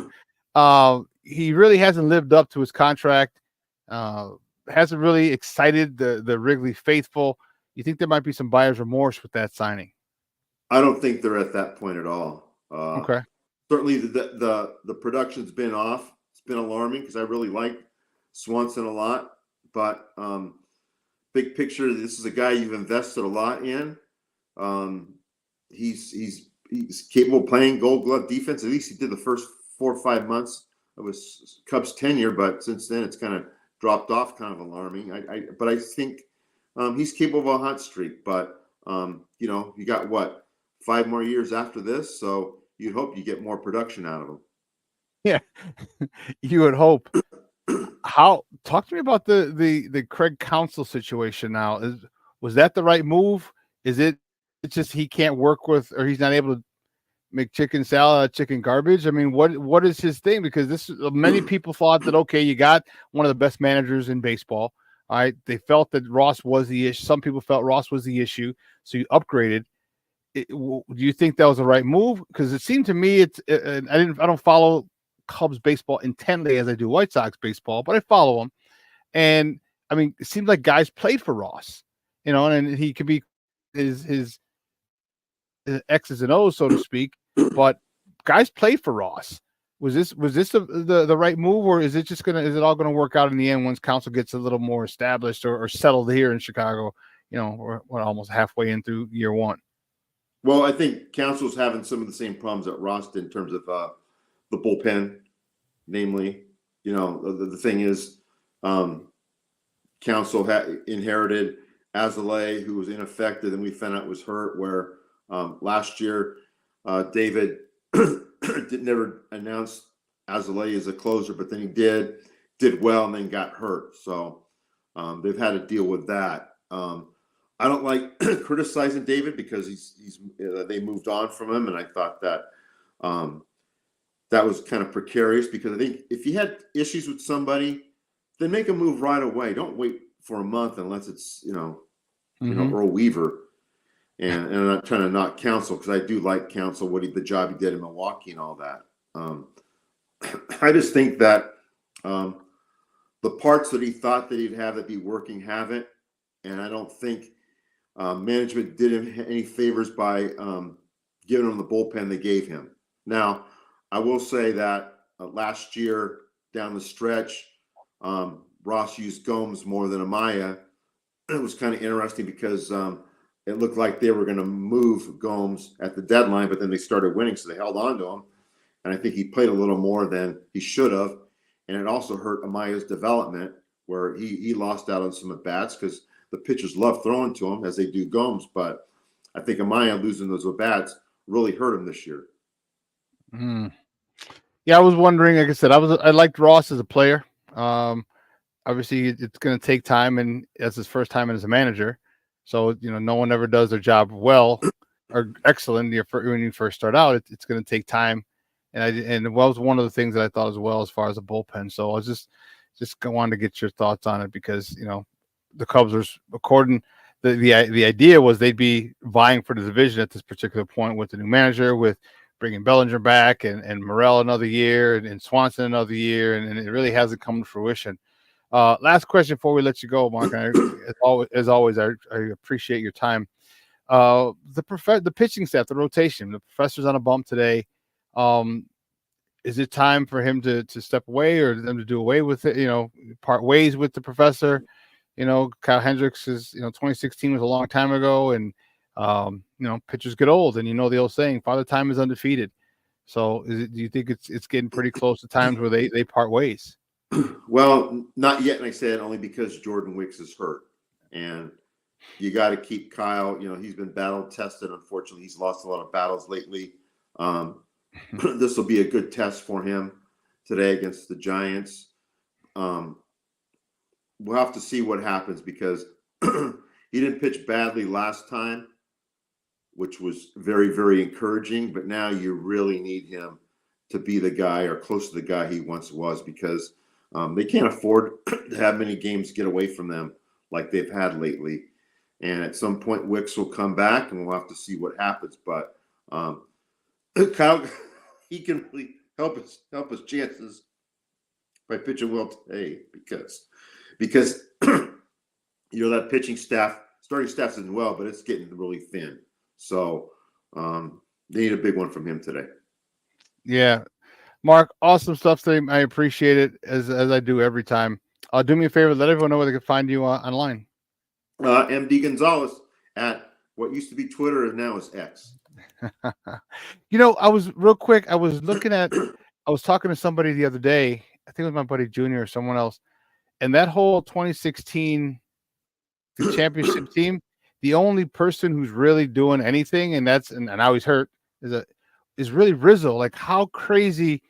E: he really hasn't lived up to his contract. Hasn't really excited the Wrigley faithful. You think there might be some buyer's remorse with that signing?
Q: I don't think they're at that point at all.
E: Okay.
Q: Certainly the production's been off. It's been alarming, because I really like Swanson a lot. But big picture, this is a guy you've invested a lot in. He's capable of playing Gold Glove defense. At least he did the first 4 or 5 months of his Cubs tenure. But since then, it's kind of dropped off. Kind of alarming. But I think he's capable of a hot streak. But you got what, 5 more years after this, so you'd hope you get more production out of him.
E: Yeah, you would hope. Talk to me about the Craig Counsell situation now. Was that the right move? Is it's just he can't work with, or he's not able to make chicken salad, chicken garbage? I mean, what is his thing? Because many people thought that, okay, you got one of the best managers in baseball. All right, they felt that Ross was the issue. Some people felt Ross was the issue, so you upgraded. Do you think that was the right move? Because it seemed to me I don't follow Cubs baseball intently as I do White Sox baseball, but I follow them. And I mean, it seems like guys played for Ross, and he could be his X's and O's, so to speak. But guys played for Ross. Was this the right move, or is it all gonna work out in the end once Counsell gets a little more established or settled here in Chicago? We're almost halfway in through year one.
Q: Well, I think Counsell's having some of the same problems that Ross did in terms of the bullpen, namely. The thing is, Counsell had inherited Azalea, who was ineffective, and we found out was hurt. Where last year, David never announced Azalea as a closer, but then he did well, and then got hurt. So they've had to deal with that. I don't like criticizing David, because they moved on from him, and I thought that that was kind of precarious, because I think if you had issues with somebody, then make a move right away. Don't wait for a month unless it's Earl Weaver. And I'm not trying to knock Counsell, because I do like Counsell, the job he did in Milwaukee and all that. I just think that the parts that he thought that he'd have that be working haven't, and I don't think management did him any favors by giving him the bullpen they gave him. Now, I will say that last year down the stretch, Ross used Gomes more than Amaya. It was kind of interesting, because it looked like they were going to move Gomes at the deadline, but then they started winning, so they held on to him. And I think he played a little more than he should have. And it also hurt Amaya's development, where he lost out on some at-bats, because the pitchers love throwing to him, as they do Gomes. But I think Amaya losing those at-bats really hurt him this year.
E: Yeah, I was wondering. Like I said, I liked Ross as a player. Obviously, it's going to take time, and that's his first time as a manager. So no one ever does their job well or excellent when you first start out. It's going to take time, and it was one of the things that I thought as well as far as the bullpen. So I was just wanted to get your thoughts on it, because the Cubs are, according the idea was they'd be vying for the division at this particular point with the new manager, with bringing Bellinger back and Morrell another year and Swanson another year, and it really hasn't come to fruition. Last question before we let you go, Mark. As always, I appreciate your time. The pitching staff, the rotation, the professor's on a bump today. Is it time for him to step away, or them to do away with it? Part ways with the professor. Kyle Hendricks is 2016 was a long time ago, and pitchers get old, and the old saying, "Father Time is undefeated." So, do you think it's getting pretty close to times where they part ways?
Q: Well, not yet, and I said only because Jordan Wicks is hurt, and you got to keep Kyle. He's been battle tested. Unfortunately, he's lost a lot of battles lately. This will be a good test for him today against the Giants. We'll have to see what happens because he didn't pitch badly last time, which was very, very encouraging. But now you really need him to be the guy or close to the guy he once was, because they can't afford to have many games get away from them like they've had lately. And at some point, Wicks will come back, and we'll have to see what happens. But Kyle, he can really help his chances by pitching well today, because that pitching staff, starting staff isn't well, but it's getting really thin. So they need a big one from him today. Yeah,
E: Mark, awesome stuff today. I appreciate it as I do every time. Do me a favor, let everyone know where they can find you online.
Q: MD Gonzalez at what used to be Twitter and now is X.
E: I was talking to somebody the other day. I think it was my buddy Junior or someone else. And that whole 2016 championship team, the only person who's really doing anything, and now he's hurt, is really Rizzo. Like, how crazy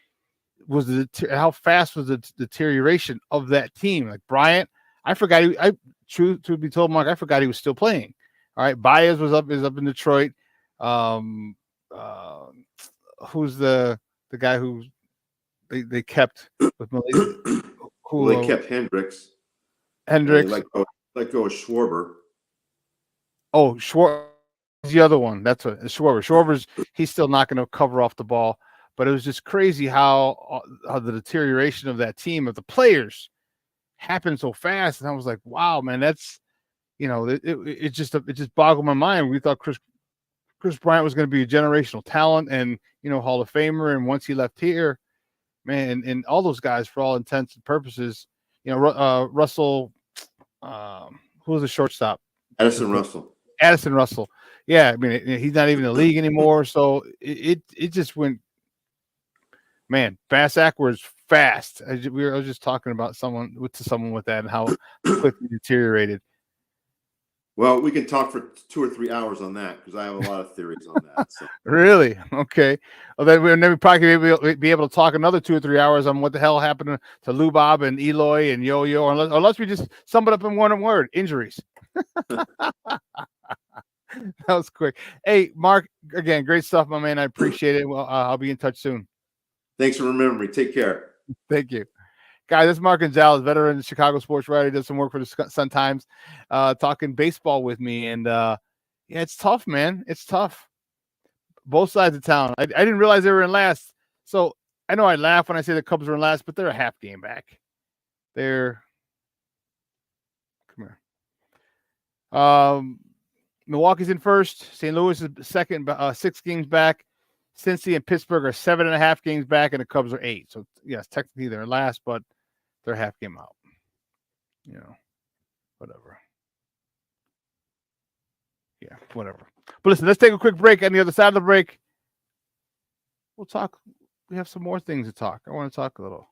E: was how fast was the deterioration of that team? Like Bryant, I forgot. Truth to be told, Mark, I forgot he was still playing. All right, Baez is up in Detroit. Who's the guy who they kept with Malaysia?
Q: They kept Hendricks. Let go of Schwarber.
E: Oh, Schwarber is the other one. That's what Schwarber. Schwarber's he's still not going to cover off the ball. But it was just crazy how the deterioration of that team, of the players, happened so fast. And I was like, wow, man, that's it just boggled my mind. We thought Chris Bryant was going to be a generational talent and Hall of Famer, and once he left here, man, and all those guys, for all intents and purposes, Russell, who was the shortstop?
Q: Addison Russell.
E: Yeah, I mean, he's not even in the league anymore. So it just went, man, backwards fast. I was just talking about someone with that and how quickly deteriorated.
Q: Well, we can talk for 2 or 3 hours on that because I have a lot of theories on that. So.
E: Really? Okay. Well, then we'll probably be able to talk another 2 or 3 hours on what the hell happened to Lubob and Eloy and Yo-Yo, unless we just sum it up in one word: injuries. That was quick. Hey, Mark, again, great stuff, my man. I appreciate it. Well, I'll be in touch soon.
Q: Thanks for remembering me. Take care.
E: Thank you. Guys, this is Mark Gonzalez, veteran Chicago sports writer. He does some work for the Sun-Times, talking baseball with me. And, it's tough, man. It's tough. Both sides of town. I didn't realize they were in last. So I know I laugh when I say the Cubs were in last, but they're a half game back. Come here. Milwaukee's in first. St. Louis is second, 6 games back. Cincy and Pittsburgh are 7.5 games back, and the Cubs are 8. So, yes, technically they're last, but they're half game out. Whatever. Yeah, whatever. But listen, let's take a quick break. On the other side of the break, we'll talk. We have some more things to talk. I want to talk a little.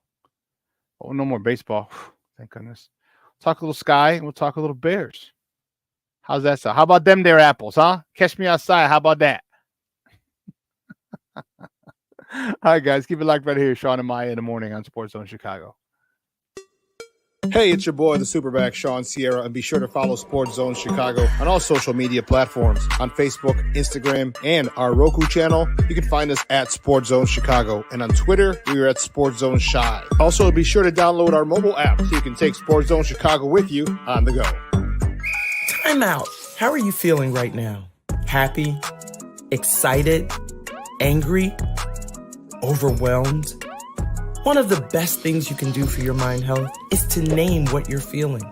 E: Oh, no more baseball. Thank goodness. Talk a little Sky, and we'll talk a little Bears. How's that sound? How about them there apples, huh? Catch me outside. How about that? All right, guys. Keep it locked right here. Shawn and Maya in the morning on Sports Zone Chicago.
G: Hey, it's your boy, the SuperBack, Shawn Sierra, and be sure to follow Sports Zone Chicago on all social media platforms, on Facebook, Instagram, and our Roku channel. You can find us at Sports Zone Chicago, and on Twitter, we are at Sports Zone Shy. Also, be sure to download our mobile app so you can take Sports Zone Chicago with you on the go.
R: Time out. How are you feeling right now? Happy? Excited? angry, overwhelmed? One of the best things you can do for your mind health is to name what you're feeling.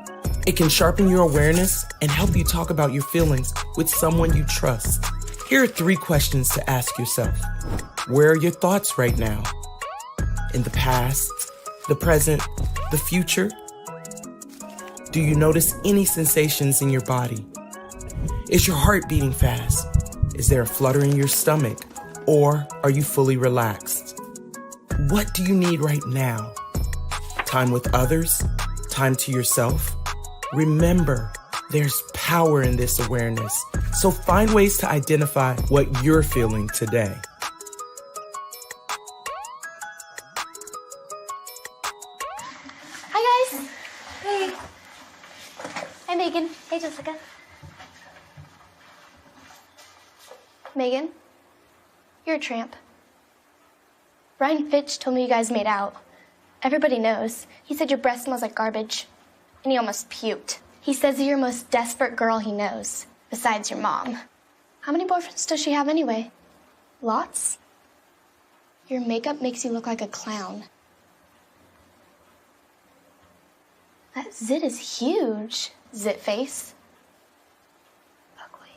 R: It can sharpen your awareness and help you talk about your feelings with someone you trust. Here are 3 questions to ask yourself. Where are your thoughts right now? In the past, the present, the future? Do you notice any sensations in your body? Is your heart beating fast? Is there a flutter in your stomach? Or are you fully relaxed? What do you need right now? Time with others? Time to yourself? Remember, there's power in this awareness. So find ways to identify what you're feeling today.
S: Hi, guys. Hey. Hi, Megan. Hey, Jessica. Megan, you're a tramp. Ryan Fitch told me you guys made out. Everybody knows. He said your breath smells like garbage. And he almost puked. He says you're the most desperate girl he knows, besides your mom. How many boyfriends does she have anyway? Lots? Your makeup makes you look like a clown. That zit is huge, zit face. Ugly.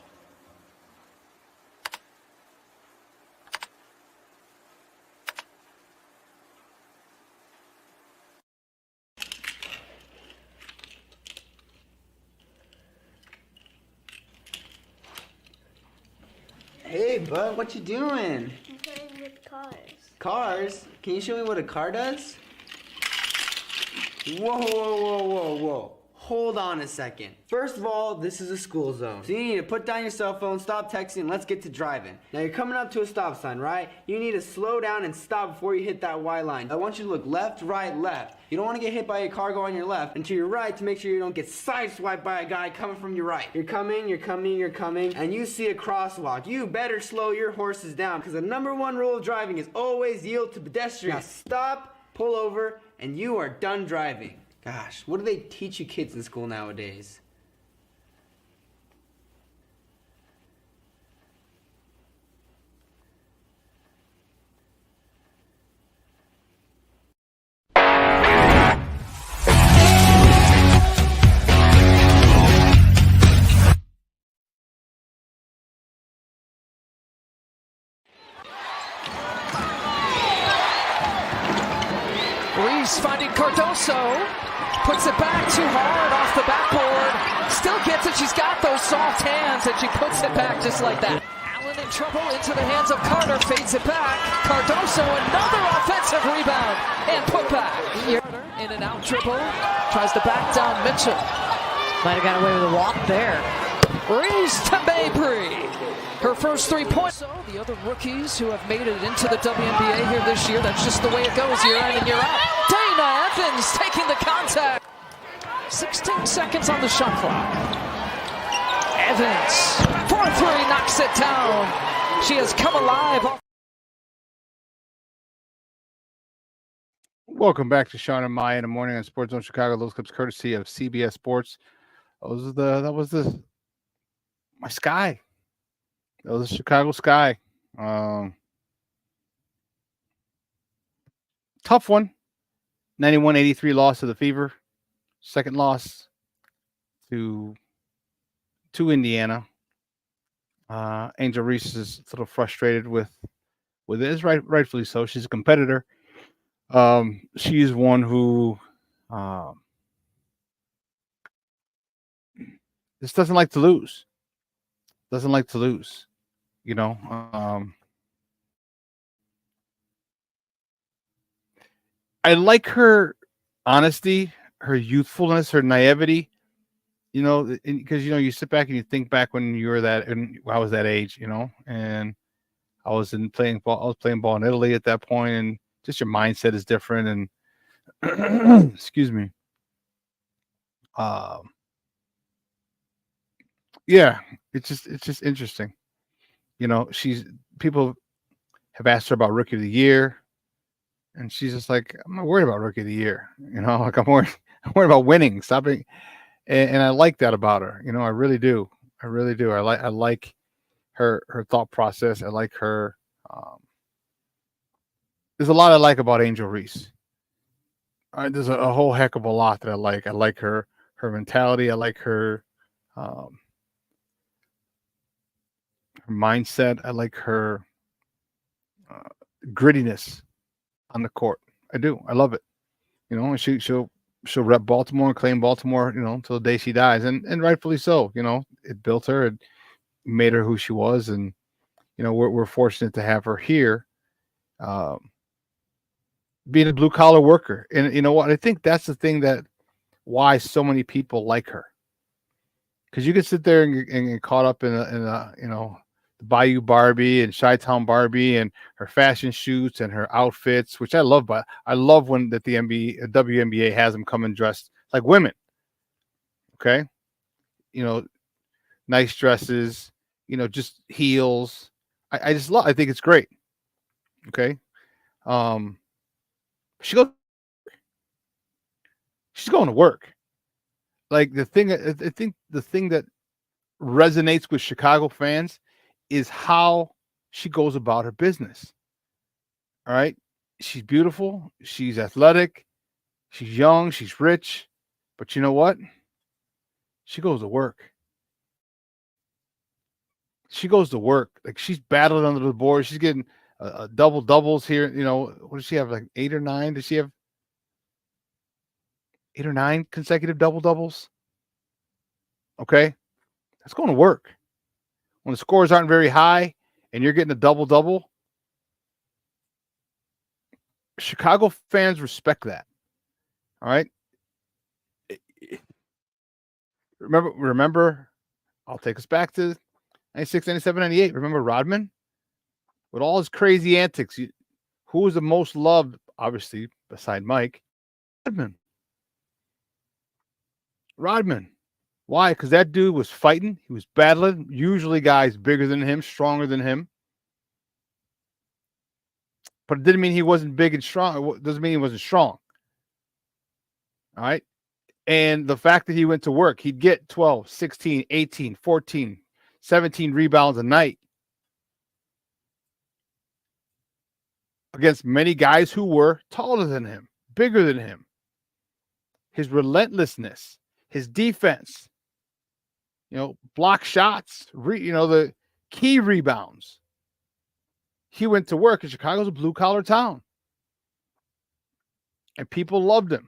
T: Hey, bud, what you doing?
S: I'm playing with cars.
T: Cars? Can you show me what a car does? Whoa, whoa, whoa, whoa, whoa. Hold on a second. First of all, this is a school zone. So you need to put down your cell phone, stop texting, and let's get to driving. Now you're coming up to a stop sign, right? You need to slow down and stop before you hit that Y line. I want you to look left, right, left. You don't want to get hit by a car going on your left, and to your right to make sure you don't get sideswiped by a guy coming from your right. You're coming, and you see a crosswalk. You better slow your horses down, because the #1 rule of driving is always yield to pedestrians. Now stop, pull over, and you are done driving. Gosh, what do they teach you kids in school nowadays?
U: Reese finding Cardoso. Puts it back too hard off the backboard. Still gets it. She's got those soft hands, and she puts it back just like that. Allen in trouble into the hands of Carter. Fades it back. Cardoso, another offensive rebound. And put back. In and out dribble. Tries to back down Mitchell. Might have got away with a walk there. Reese to Mabry. Her first 3 points. So the other rookies who have made it into the WNBA here this year, that's just the way it goes year in and year out. Dana Evans taking the contact. 16 seconds on the shot clock. Evans, 4-3, knocks it down. She has come alive.
E: Welcome back to Shawn and Maya in the morning on Sports Zone Chicago. Those clips courtesy of CBS Sports. That was my sky. That was the Chicago Sky. Tough one. 91-83 loss to the Fever. Second loss to Indiana. Angel Reese is a little frustrated with it. Rightfully so. She's a competitor. She is one who just doesn't like to lose. You know, I like her honesty, her youthfulness, her naivety. You know, because you sit back and you think back when you were that, and I was that age, and I was playing ball in Italy at that point, and just your mindset is different. And excuse me. Yeah, it's just interesting. People have asked her about Rookie of the Year, and she's just like, I'm not worried about Rookie of the Year. Like I'm worried about winning, stopping. And I like that about her. I really do. I like her thought process. I like her There's a lot I like about Angel Reese. There's a whole heck of a lot that I like. I like her mentality. I like her mindset. I like her grittiness on the court. I do. I love it. You know, and she'll rep Baltimore and claim Baltimore, you know, until the day she dies, and rightfully so. You know, it built her, it made her who she was, and you know, we're fortunate to have her here, being a blue collar worker. And you know what? I think that's the thing that why so many people like her, because you can sit there and get caught up in a you know, Bayou Barbie and Chi-Town Barbie and her fashion shoots and her outfits, which I love. But I love when that the WNBA has them come and dressed like women. Okay, you know, nice dresses, you know, just heels. I just love. I think it's great. Okay, she goes. She's going to work. Like I think the thing that resonates with Chicago fans is how she goes about her business. All right. She's beautiful. She's athletic. She's young. She's rich. But you know what? She goes to work. She goes to work. Like she's battling under the board. She's getting double doubles here. You know, what does she have? Like 8 or 9? Does she have 8 or 9 consecutive double doubles? Okay. That's going to work. When the scores aren't very high and you're getting a double double, Chicago fans respect that. All right. Remember, I'll take us back to 96, 97, 98. Remember Rodman? With all his crazy antics, who was the most loved, obviously, beside Mike? Rodman. Why? Because that dude was fighting. He was battling. Usually guys bigger than him, stronger than him. But it didn't mean he wasn't big and strong. It doesn't mean he wasn't strong. All right. And the fact that he went to work, he'd get 12, 16, 18, 14, 17 rebounds a night against many guys who were taller than him, bigger than him. His relentlessness, his defense, you know, block shots, you know, the key rebounds. He went to work, and Chicago's a blue-collar town. And people loved him.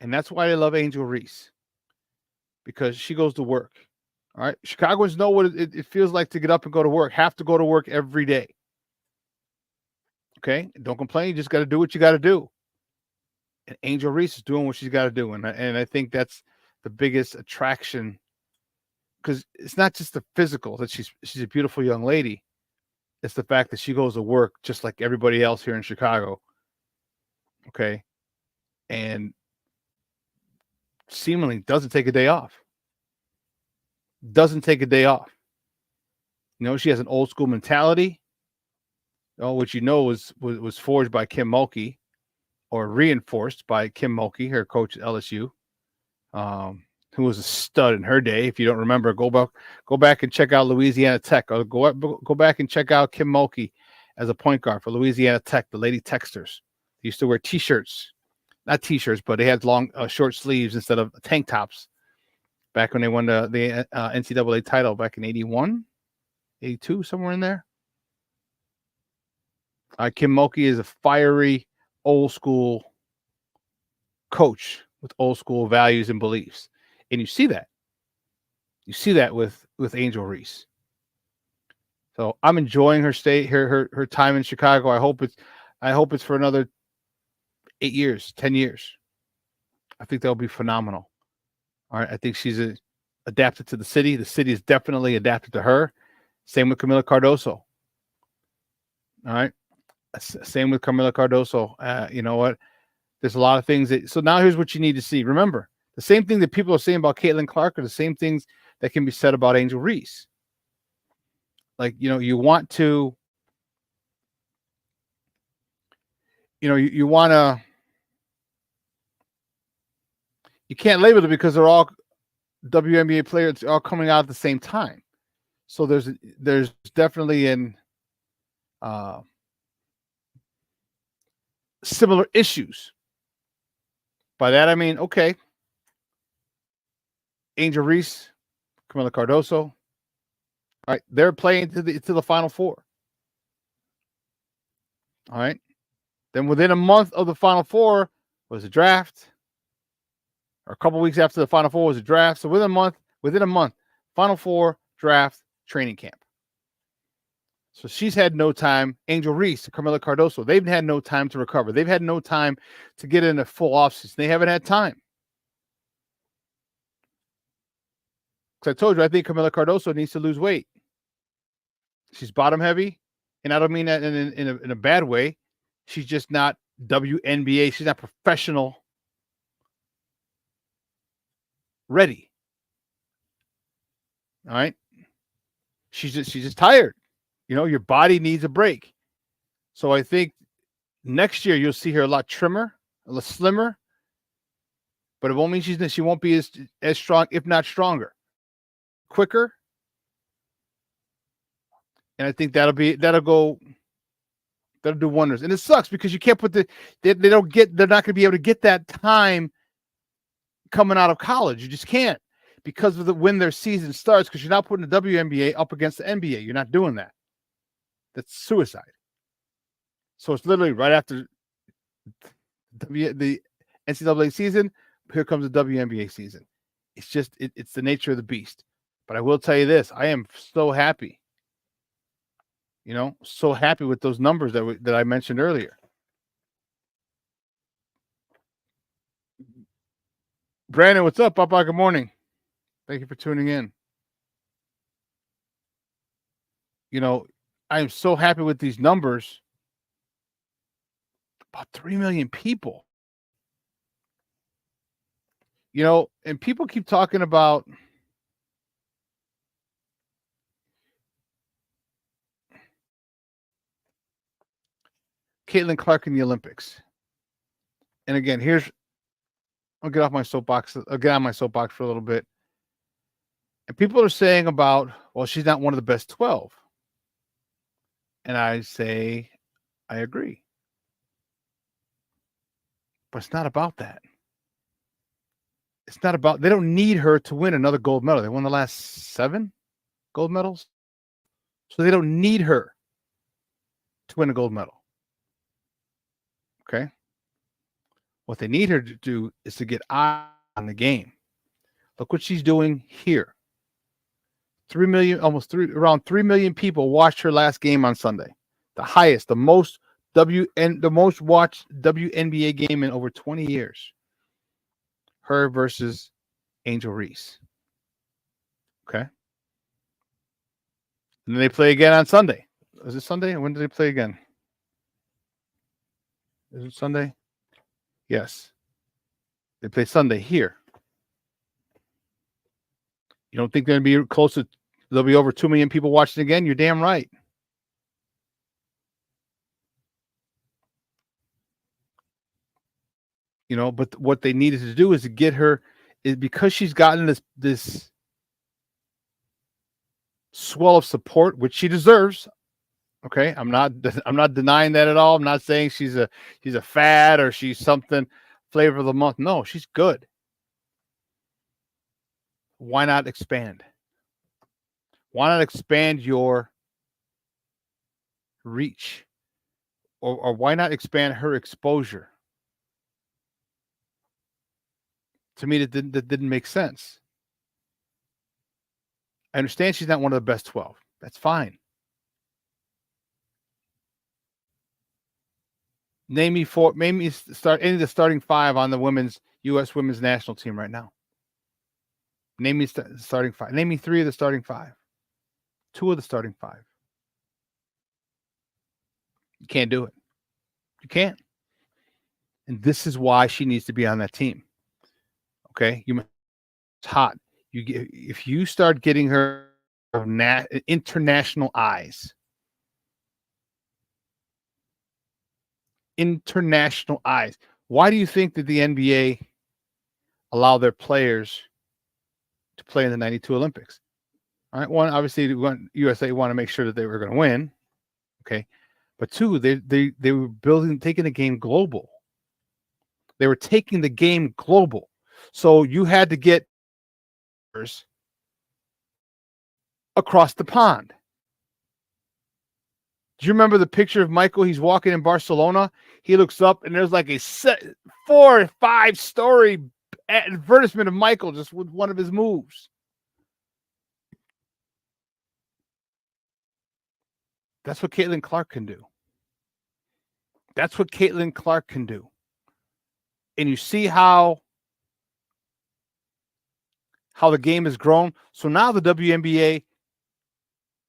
E: And that's why they love Angel Reese, because she goes to work. All right. Chicagoans know what it feels like to get up and go to work, have to go to work every day. Okay. Don't complain. You just got to do what you got to do. And Angel Reese is doing what she's got to do. And I think that's the biggest attraction, because it's not just the physical that she's a beautiful young lady. It's the fact that she goes to work just like everybody else here in Chicago. Okay. And seemingly doesn't take a day off. Doesn't take a day off. You know, she has an old school mentality, which you know was forged by Kim Mulkey, or reinforced by Kim Mulkey, her coach at LSU, who was a stud in her day. If you don't remember, go back and check out Louisiana Tech, or go back and check out Kim Mulkey as a point guard for Louisiana Tech, the Lady Texters. They used to wear T-shirts. Not T-shirts, but they had long, short sleeves instead of tank tops back when they won the NCAA title back in 81, 82, somewhere in there. Kim Mulkey is a fiery, old school coach with old school values and beliefs. And you see that. You see that with Angel Reese. So I'm enjoying her stay, her time in Chicago. I hope it's for another 8 years, 10 years. I think that'll be phenomenal. All right. I think she's adapted to the city. The city is definitely adapted to her. Same with Camila Cardoso. All right. Same with Camila Cardoso. You know what? There's a lot of things so now here's what you need to see. Remember, the same thing that people are saying about Caitlin Clark are the same things that can be said about Angel Reese. Like, you know, you want to, you know, you want to, you can't label it because they're all WNBA players all coming out at the same time. So there's definitely similar issues. By that I mean, okay, Angel Reese, Camila Cardoso, all right, they're playing to the Final Four. All right. Then within a month of the Final Four was a draft, or a couple weeks after the Final Four was a draft. So within a month, Final Four, draft, training camp. So she's had no time. Angel Reese, Camila Cardoso, they've had no time to recover. They've had no time to get in a full offseason. They haven't had time. Because I told you, I think Camila Cardoso needs to lose weight. She's bottom heavy, and I don't mean that in a bad way. She's just not WNBA. She's not professional ready. All right. She's just tired. You know, your body needs a break. So I think next year you'll see her a lot trimmer, a little slimmer, but it won't mean she won't be as strong, if not stronger, quicker. And I think that'll do wonders. And it sucks because you can't put they're not going to be able to get that time coming out of college. You just can't, because of when their season starts, because you're not putting the WNBA up against the NBA. You're not doing that. That's suicide. So it's literally right after the NCAA season, here comes the WNBA season. It's just it's the nature of the beast. But I will tell you this, I am so happy. You know, so happy with those numbers that I mentioned earlier. Brandon, what's up, Papa? Good morning. Thank you for tuning in. You know, I am so happy with these numbers. About 3 million people. You know, and people keep talking about Caitlin Clark in the Olympics. And again, I'll get off my soapbox. I'll get on my soapbox for a little bit. And people are saying about, well, she's not one of the best 12. And I say, I agree. But it's not about that. It's not about, they don't need her to win another gold medal. They won the last 7 gold medals. So they don't need her to win a gold medal. Okay. What they need her to do is to get on the game. Look what she's doing here. 3 million, around 3 million people watched her last game on Sunday. The highest, the most watched WNBA game in over 20 years. Her versus Angel Reese. Okay. And then they play again on Sunday. Is it Sunday? When do they play again? Is it Sunday? Yes. They play Sunday here. You don't think they're going to be close to, there'll be over 2 million people watching again? You're damn right. You know, but what they needed to do is to get her, is because she's gotten this swell of support, which she deserves. Okay, I'm not denying that at all. I'm not saying she's a fad or she's something flavor of the month. No, she's good. Why not expand? Why not expand your reach? Or why not expand her exposure? To me, that didn't make sense. I understand she's not one of the best 12. That's fine. Name me any of the starting 5 on the U.S. women's national team right now. Name me starting 5. Name me 3 of the starting 5. 2 of the starting 5. You can't do it. You can't. And this is why she needs to be on that team. Okay, it's hot. If you start getting her international eyes. International eyes. Why do you think that the NBA allow their players to play in the 92 Olympics? All right. One, obviously, USA want to make sure that they were going to win. Okay. But two, they were taking the game global. They were taking the game global. So you had to get across the pond. Do you remember the picture of Michael? He's walking in Barcelona. He looks up and there's like a 4 or 5 story advertisement of Michael just with one of his moves. That's what Caitlin Clark can do. That's what Caitlin Clark can do. And you see how the game has grown. So now the WNBA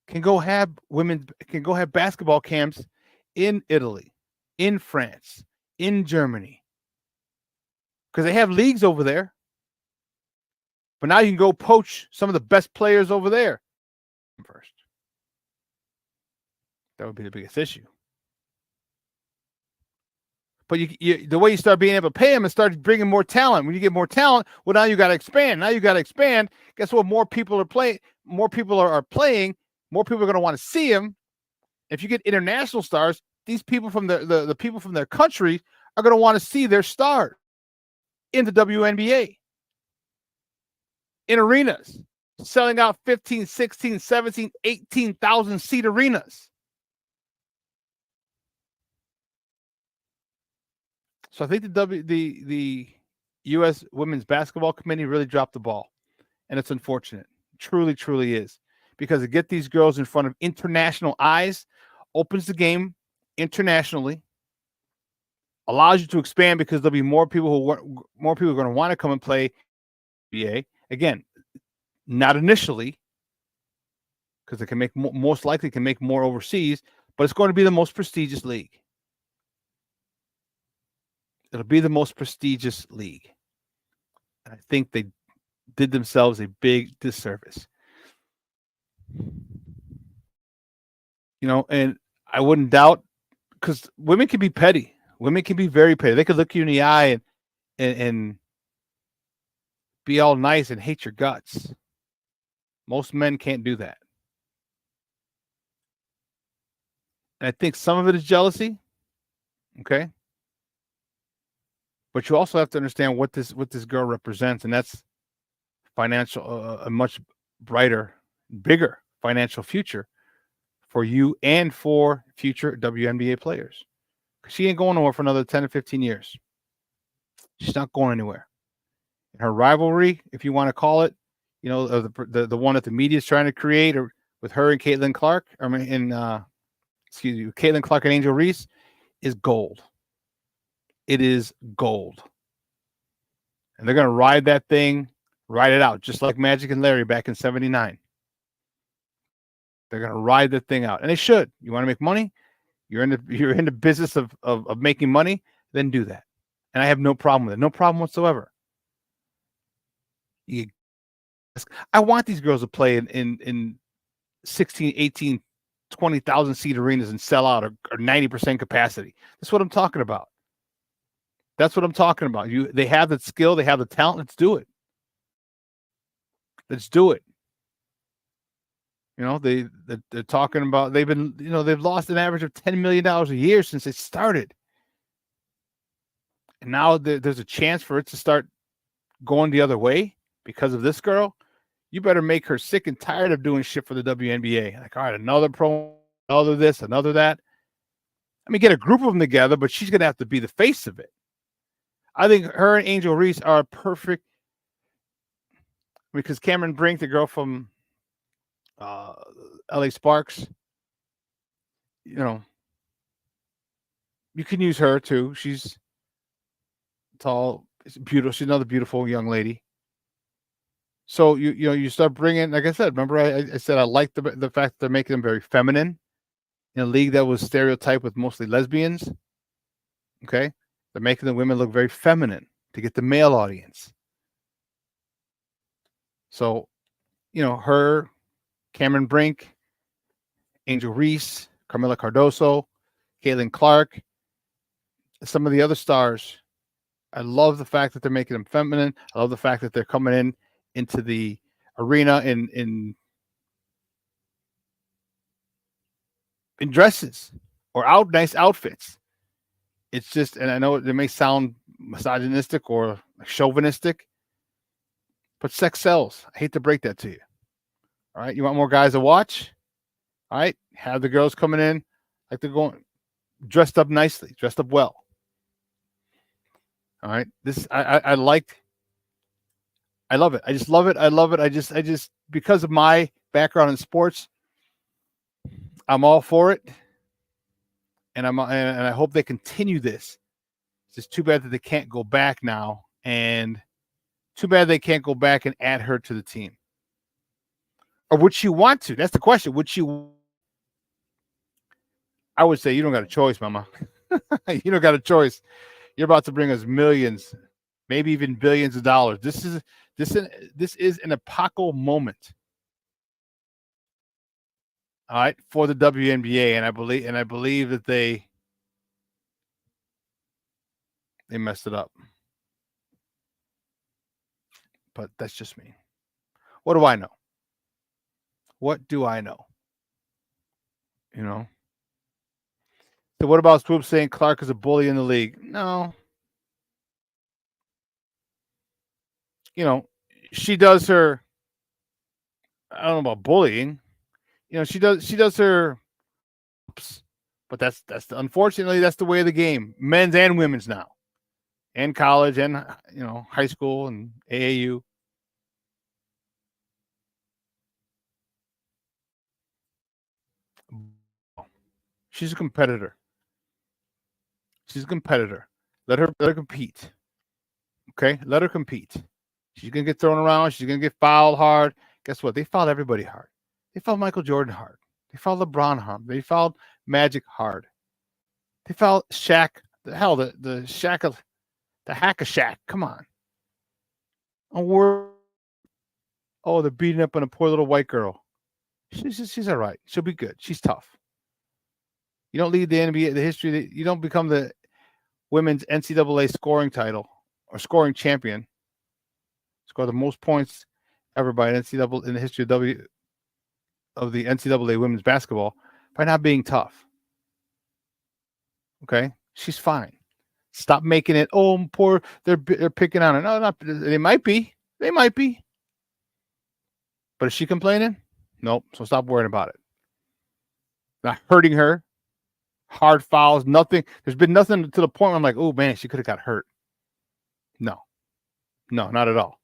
E: can go have basketball camps in Italy, in France, in Germany. Because they have leagues over there. But now you can go poach some of the best players over there first. That would be the biggest issue. But the way you start being able to pay them and start bringing more talent. When you get more talent, well, now you got to expand. Guess what? More people are playing. More people are playing. More people are going to want to see them. If you get international stars, these people from the people from their country are going to want to see their stars in the WNBA. In arenas, selling out 15, 16, 17, 18,000 seat arenas. So I think the U.S. Women's Basketball Committee really dropped the ball, and it's unfortunate. Truly, truly is, because to get these girls in front of international eyes opens the game internationally, allows you to expand because there'll be more people are going to want to come and play NBA. Again, not initially, because they can make most likely can make more overseas, but it's going to be the most prestigious league. It'll be the most prestigious league. And I think they did themselves a big disservice. And I wouldn't doubt, because women can be petty. Women can be very petty. They could look you in the eye and be all nice and hate your guts. Most men can't do that. And I think some of it is jealousy. Okay. But you also have to understand what this girl represents, and that's financial, a much brighter, bigger financial future for you and for future WNBA players. Because she ain't going nowhere for another 10 or 15 years. She's not going anywhere. And her rivalry, if you want to call it, the one that the media is trying to create, or with her and Caitlin Clark, Caitlin Clark and Angel Reese, is gold. It is gold. And they're going to ride it out, just like Magic and Larry back in 79. They're going to ride the thing out. And they should. You want to make money? You're in the business of making money, then do that. And I have no problem with it. No problem whatsoever. I want these girls to play in 16, 18, 20,000 seat arenas and sell out or 90% capacity. That's what I'm talking about. They have the skill, they have the talent. Let's do it. They're talking about they've lost an average of $10 million a year since it started. And now there's a chance for it to start going the other way because of this girl. You better make her sick and tired of doing shit for the WNBA. Like, all right, another pro, another this, another that. I mean, get a group of them together, but she's going to have to be the face of it. I think her and Angel Reese are perfect, because Cameron Brink, the girl from LA Sparks, you can use her too. She's tall, beautiful. She's another beautiful young lady. So you start bringing, like I said, remember I said I like the fact that they're making them very feminine in a league that was stereotyped with mostly lesbians. Okay, they're making the women look very feminine to get the male audience. So, her, Cameron Brink, Angel Reese, Carmela Cardoso, Caitlin Clark, some of the other stars. I love the fact that they're making them feminine. I love the fact that they're coming into the arena in dresses, or nice outfits. It's just, and I know it may sound misogynistic or chauvinistic, but sex sells. I hate to break that to you. All right, you want more guys to watch? All right, have the girls coming in like they're going dressed up nicely, dressed up well. All right, this I love it. I just love it. I love it. I just because of my background in sports, I'm all for it, and I hope they continue this. It's just too bad that they can't go back now, and too bad they can't go back and add her to the team. Or would she want to? That's the question. Would she? I would say you don't got a choice, Mama. You don't got a choice. You're about to bring us millions, maybe even billions of dollars. This is an epochal moment. All right, for the WNBA, and I believe that they messed it up. But that's just me. What do I know? What do I know? You know? So what about Swoop saying Clark is a bully in the league? No. You know, she does her, I don't know about bullying. You know, she does her, but that's unfortunately that's the way of the game. Men's and women's now. And college and, you know, high school and AAU. She's a competitor. She's a competitor. Let her compete. Okay? Let her compete. She's going to get thrown around. She's going to get fouled hard. Guess what? They fouled everybody hard. They fouled Michael Jordan hard. They fouled LeBron hard. They fouled Magic hard. They fouled Shaq. The Shaq of the Hack-a-Shack. Come on. They're beating up on a poor little white girl. She's all right. She'll be good. She's tough. You don't lead the NBA, the history. You don't become the women's NCAA scoring title or scoring champion. Score the most points ever by an NCAA in the history of the NCAA women's basketball by not being tough. Okay, she's fine. Stop making it. Oh, poor. They're picking on her. No, not. They might be. They might be. But is she complaining? Nope. So stop worrying about it. Not hurting her. Hard fouls. Nothing. There's been nothing to the point where I'm like, oh man, she could have got hurt. No, not at all.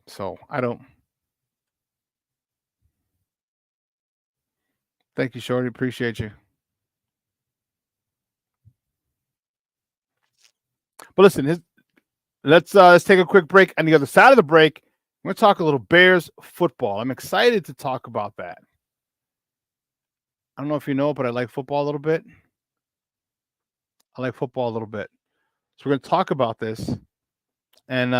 E: So I don't. Thank you, Shorty. Appreciate you. But listen, let's take a quick break. On the other side of the break, we're going to talk a little Bears football. I'm excited to talk about that. I don't know if you know, but I like football a little bit. So we're going to talk about this, and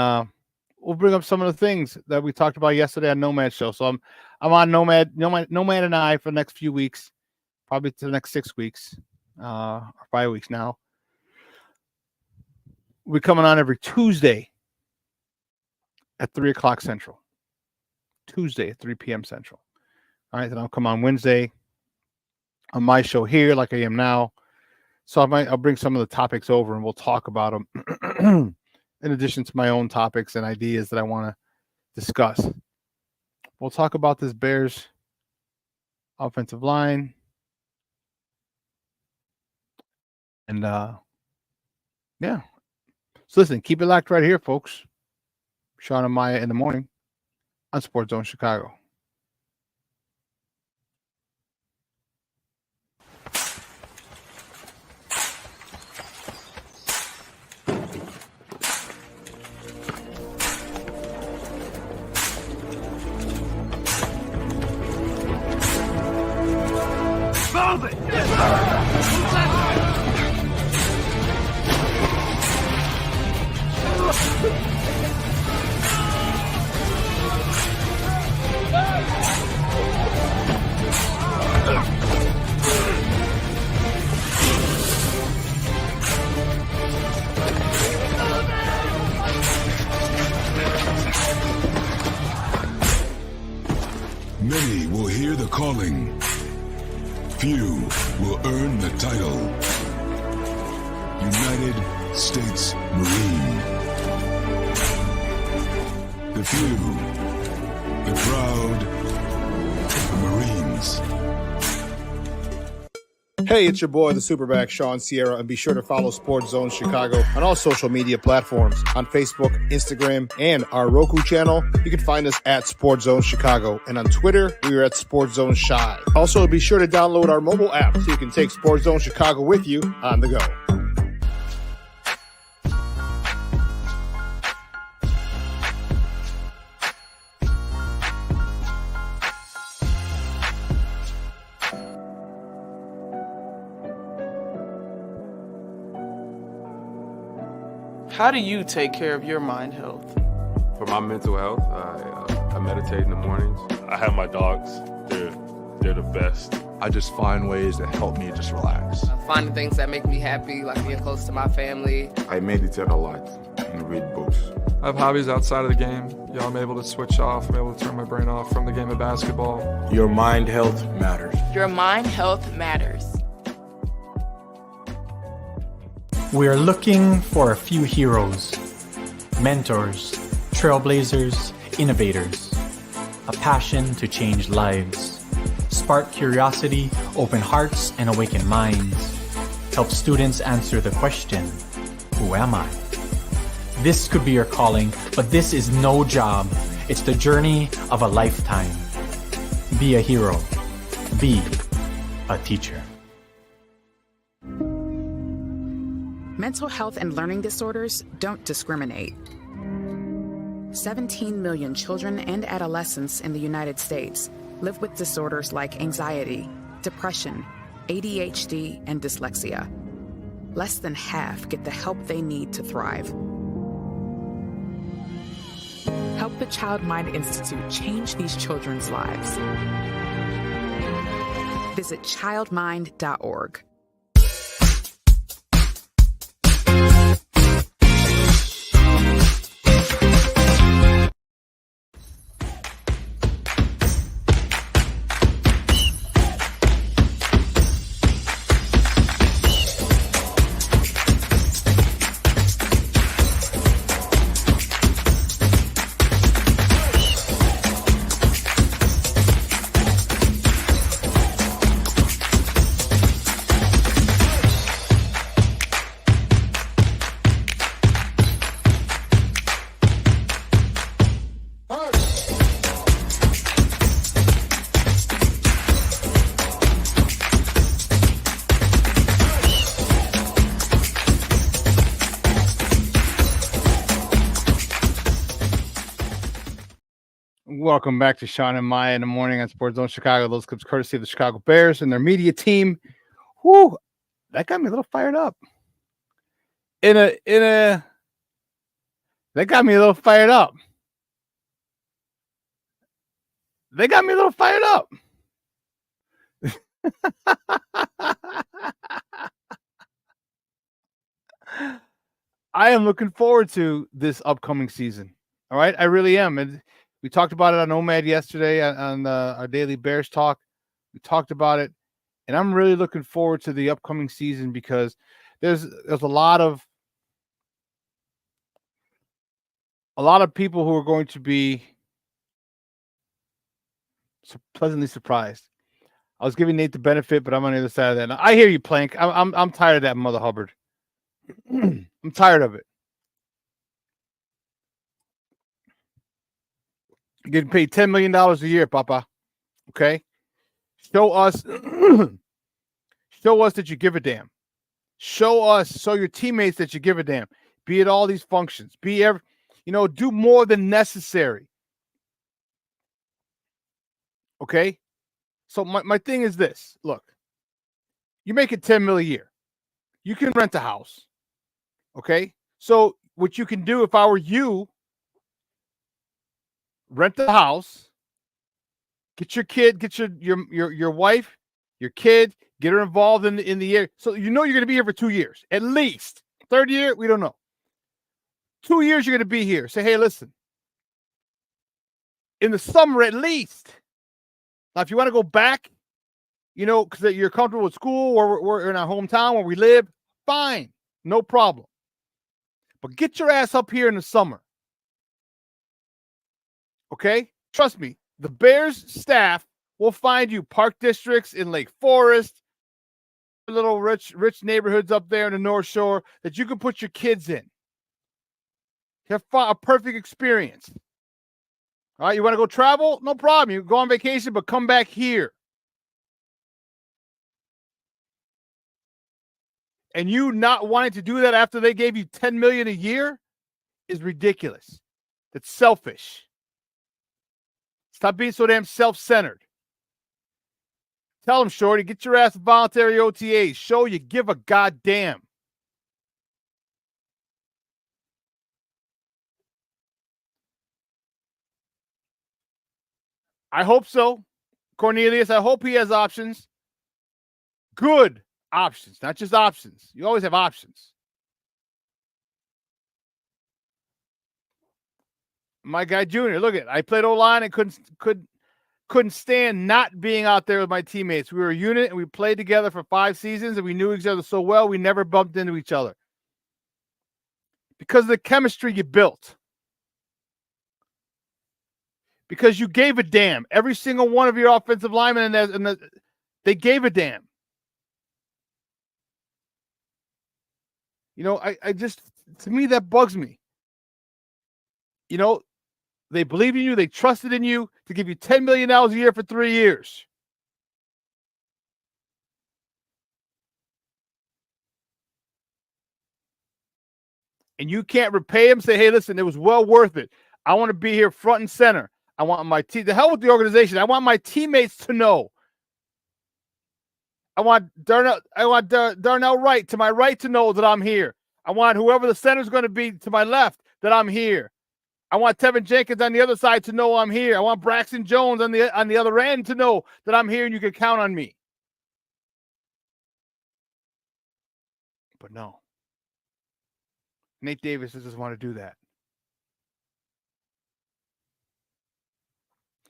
E: we'll bring up some of the things that we talked about yesterday on Nomad Show. So I'm on Nomad and I for the next few weeks, probably to the next 6 weeks, or 5 weeks now. We're coming on every Tuesday at 3 o'clock Central. Tuesday at 3 p.m. Central. All right, then I'll come on Wednesday on my show here like I am now. So I'll bring some of the topics over and we'll talk about them in addition to my own topics and ideas that I want to discuss. We'll talk about this Bears offensive line. And yeah. So listen, keep it locked right here, folks. Shawn and Maya in the morning on Sports Zone Chicago.
F: Move it!
A: Many will hear the calling,
F: will earn the title United States Marine. The few, the proud, the Marines.
G: Hey, it's your boy, the SuperBack, Shawn Sierra, and be sure to follow Sports Zone Chicago on all social media platforms on Facebook, Instagram, and our Roku channel. You can find us at Sports Zone Chicago, and on Twitter, we are at Sports Zone Shy. Also, be sure to download our mobile app so you can take Sports Zone Chicago with you on the go.
A: How do you take care of your mind health?
H: For my mental health, I meditate in the mornings.
I: I have my dogs. They're the best.
J: I just find ways that help me just relax.
K: Finding things that make me happy, like being close to my family.
H: I meditate a lot and read books.
L: I have hobbies outside of the game. I'm able to switch off. I'm able to turn my brain off from the game of basketball.
J: Your mind health matters.
M: Your mind health matters.
N: We are looking for a few heroes, mentors, trailblazers, innovators, a passion to change lives, spark curiosity, open hearts, and awaken minds, help students answer the question, who am I? This could be your calling, but this is no job. It's the journey of a lifetime. Be a hero. Be a teacher.
O: Mental health and learning disorders don't discriminate. 17 million children and adolescents in the United States live with disorders like anxiety, depression, ADHD, and dyslexia. Less than half get the help they need to thrive. Help the Child Mind Institute change these children's lives. Visit childmind.org.
E: Welcome back to Shawn and Maya in the morning on Sports Zone Chicago. Those clips courtesy of the Chicago Bears and their media team. Whoo, that got me a little fired up. That got me a little fired up. They got me a little fired up. I am looking forward to this upcoming season. All right, I really am. And we talked about it on OMAD yesterday on our daily Bears talk. We talked about it, and I'm really looking forward to the upcoming season because there's a lot of people who are going to be pleasantly surprised. I was giving Nate the benefit, but I'm on the other side of that. Now, I hear you, Plank. I'm tired of that, Mother Hubbard. I'm tired of it. You're getting paid $10 million a year, Papa. Okay? Show us that you give a damn. Show your teammates that you give a damn. Be at all these functions. Do more than necessary. Okay? So my thing is this. Look, you're making $10 million a year. You can rent a house. Okay? So what you can do if I were you, rent the house, get your kid, get your wife, your kid, get her involved in the year. So you're going to be here for 2 years, at least. Third year, we don't know. 2 years you're going to be here. Say, hey, listen. In the summer, at least. Now, if you want to go back, because you're comfortable with school or we're in our hometown where we live, fine, no problem. But get your ass up here in the summer. Okay? Trust me, the Bears staff will find you park districts in Lake Forest, little rich neighborhoods up there in the North Shore that you can put your kids in. Have a perfect experience. All right, you want to go travel? No problem. You go on vacation, but come back here. And you not wanting to do that after they gave you $10 million a year is ridiculous. That's selfish. Stop being so damn self-centered. Tell them, Shorty, get your ass a voluntary OTAs. Show you give a goddamn. I hope so. Cornelius, I hope he has options. Good options, not just options. You always have options. My guy Junior, look at I played O-line and couldn't stand not being out there with my teammates. We were a unit and we played together for 5 seasons and we knew each other so well we never bumped into each other. Because of the chemistry you built. Because you gave a damn. Every single one of your offensive linemen they gave a damn. I just, to me, that bugs me. They believed in you. They trusted in you to give you $10 million a year for 3 years. And you can't repay them. Say, hey, listen, it was well worth it. I want to be here front and center. I want my team. The hell with the organization. I want my teammates to know. I want Darnell Wright to my right to know that I'm here. I want whoever the center is going to be to my left that I'm here. I want Tevin Jenkins on the other side to know I'm here. I want Braxton Jones on the other end to know that I'm here and you can count on me. But no. Nate Davis doesn't want to do that.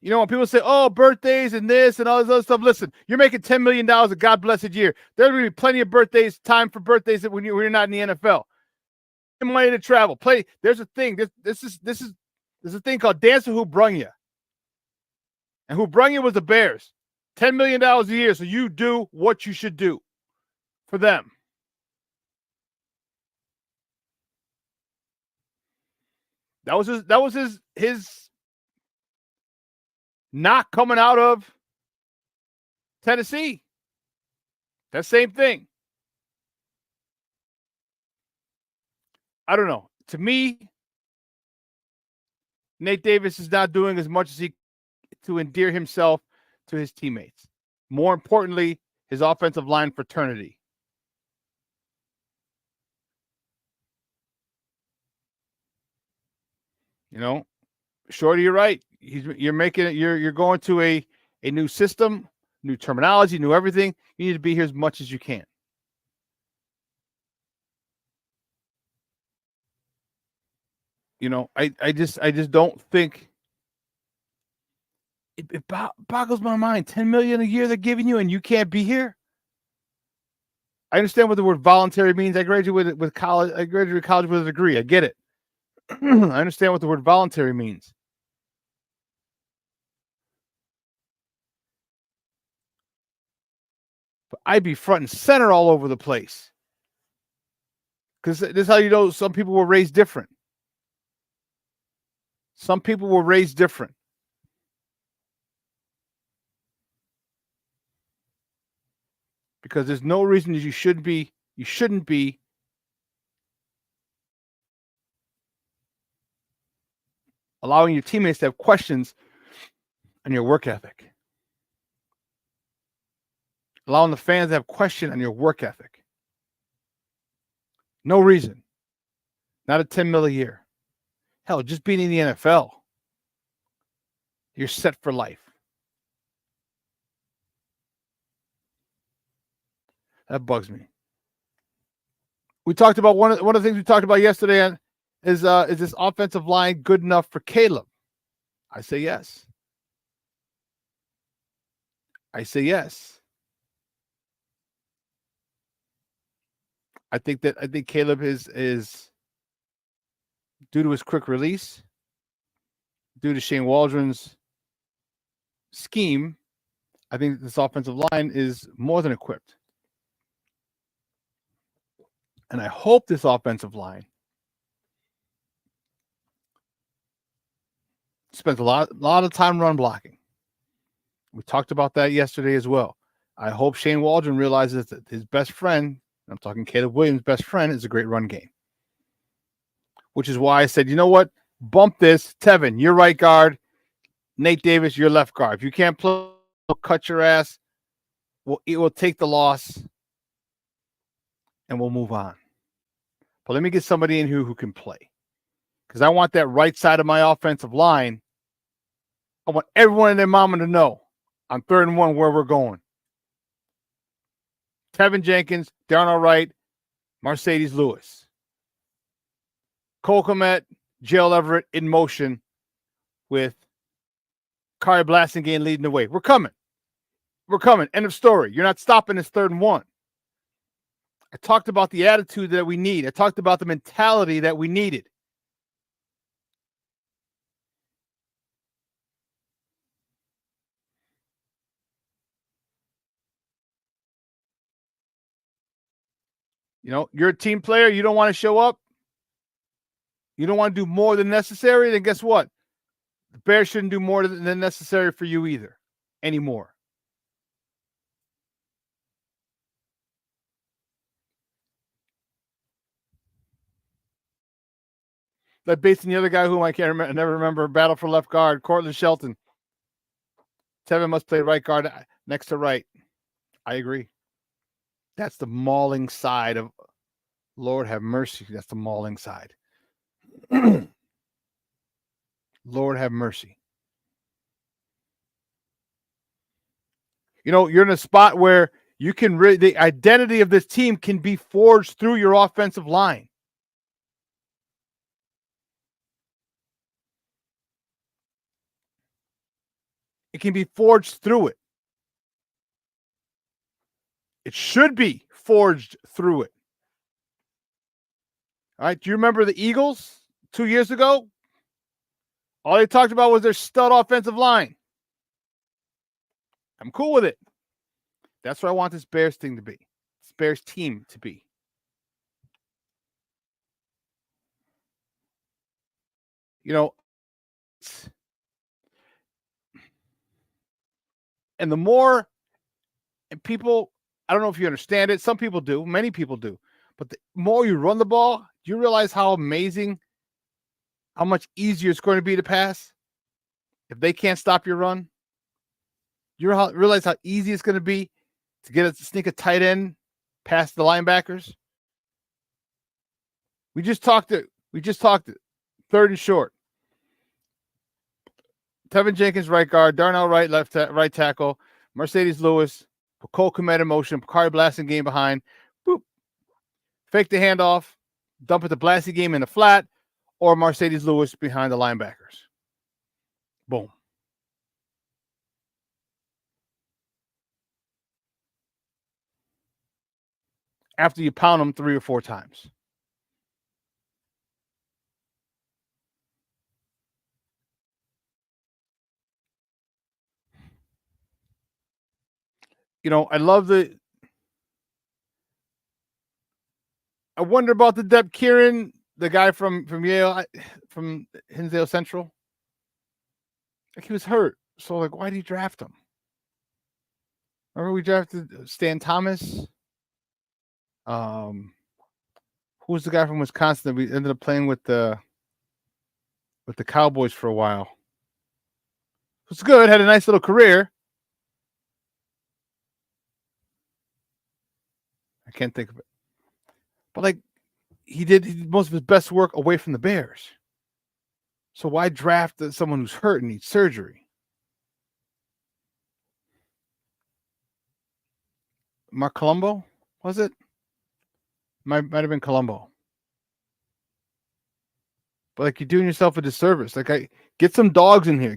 E: When people say, oh, birthdays and this and all this other stuff, listen, you're making $10 million a God blessed year. There's going to be plenty of time for birthdays when you're not in the NFL. Money to travel. Play. There's a thing. This is a thing called Dance with Who Brung You. And who brung you was the Bears. $10 million a year, so you do what you should do for them. That was his knock coming out of Tennessee. That same thing. I don't know. To me, Nate Davis is not doing as much as he to endear himself to his teammates. More importantly, his offensive line fraternity. Shorty, you're right. You're going to a new system, new terminology, new everything. You need to be here as much as you can. I just don't think it boggles my mind. $10 million a year they're giving you and you can't be here. I understand what the word voluntary means. I graduated with college. I graduated college with a degree. I get it. I understand what the word voluntary means. But I'd be front and center all over the place. Because this is how you know some people were raised different. Some people were raised different. Because there's no reason that you shouldn't be allowing your teammates to have questions on your work ethic. Allowing the fans to have questions on your work ethic. No reason. Not a $10 million a year. Hell, just being in the NFL, you're set for life. That bugs me. We talked about one of the things we talked about yesterday is this offensive line good enough for Caleb? I say yes. I think Caleb is due to his quick release, due to Shane Waldron's scheme. I think this offensive line is more than equipped. And I hope this offensive line spends a lot of time run blocking. We talked about that yesterday as well. I hope Shane Waldron realizes that his best friend, I'm talking Caleb Williams' best friend, is a great run game. Which is why I said, you know what? Bump this. Tevin, you're right guard. Nate Davis, you're left guard. If you can't play, cut your ass. It will take the loss and we'll move on. But let me get somebody in here who can play. Because I want that right side of my offensive line. I want everyone and their mama to know on 3rd and 1 where we're going. Tevin Jenkins, Darnell Wright, Mercedes Lewis. Cole Kmet, Gerald Everett in motion with Kari Blasingame leading the way. We're coming. We're coming. End of story. You're not stopping this 3rd and 1. I talked about the attitude that we need. I talked about the mentality that we needed. You know, you're a team player. You don't want to show up. You don't want to do more than necessary. Then guess what? The Bears shouldn't do more than necessary for you either anymore. That based on the other guy whom I can't remember, I never remember, battle for left guard, Cortland Shelton. Tevin must play right guard next to right. I agree. That's the mauling side of Lord have mercy. That's the mauling side. Lord have mercy. You know, you're in a spot where you can the identity of this team can be forged through your offensive line. It can be forged through it. It should be forged through it. All right. Do you remember the Eagles 2 years ago? All they talked about was their stud offensive line. I'm cool with it. That's what I want this Bears thing to be. This Bears team to be. You know, and the more and people, I don't know if you understand it. Some people do. Many people do. But the more you run the ball, do you realize how amazing, how much easier it's going to be to pass if they can't stop your run? You realize how easy it's going to be to sneak a tight end past the linebackers? We just talked it. 3rd and short. Tevin Jenkins, right guard. Darnell Wright, right tackle. Mercedes Lewis. Cole Kmet in motion. Kari Blasingame behind. Boop. Fake the handoff. Dump it to Blasingame in the flat. Or Mercedes Lewis behind the linebackers. Boom. After you pound them 3 or 4 times. You know, I wonder about the depth. Kieran, the guy from Yale, from Hinsdale Central. Like, he was hurt. So, like, why did he draft him? Remember we drafted Stan Thomas? Who was the guy from Wisconsin that we ended up playing with the Cowboys for a while? It was good, had a nice little career. I can't think of it. But, like, he did most of his best work away from the Bears. So why draft someone who's hurt and needs surgery? Mark Colombo, was it? Might have been Colombo. But, like, you're doing yourself a disservice. Like, get some dogs in here.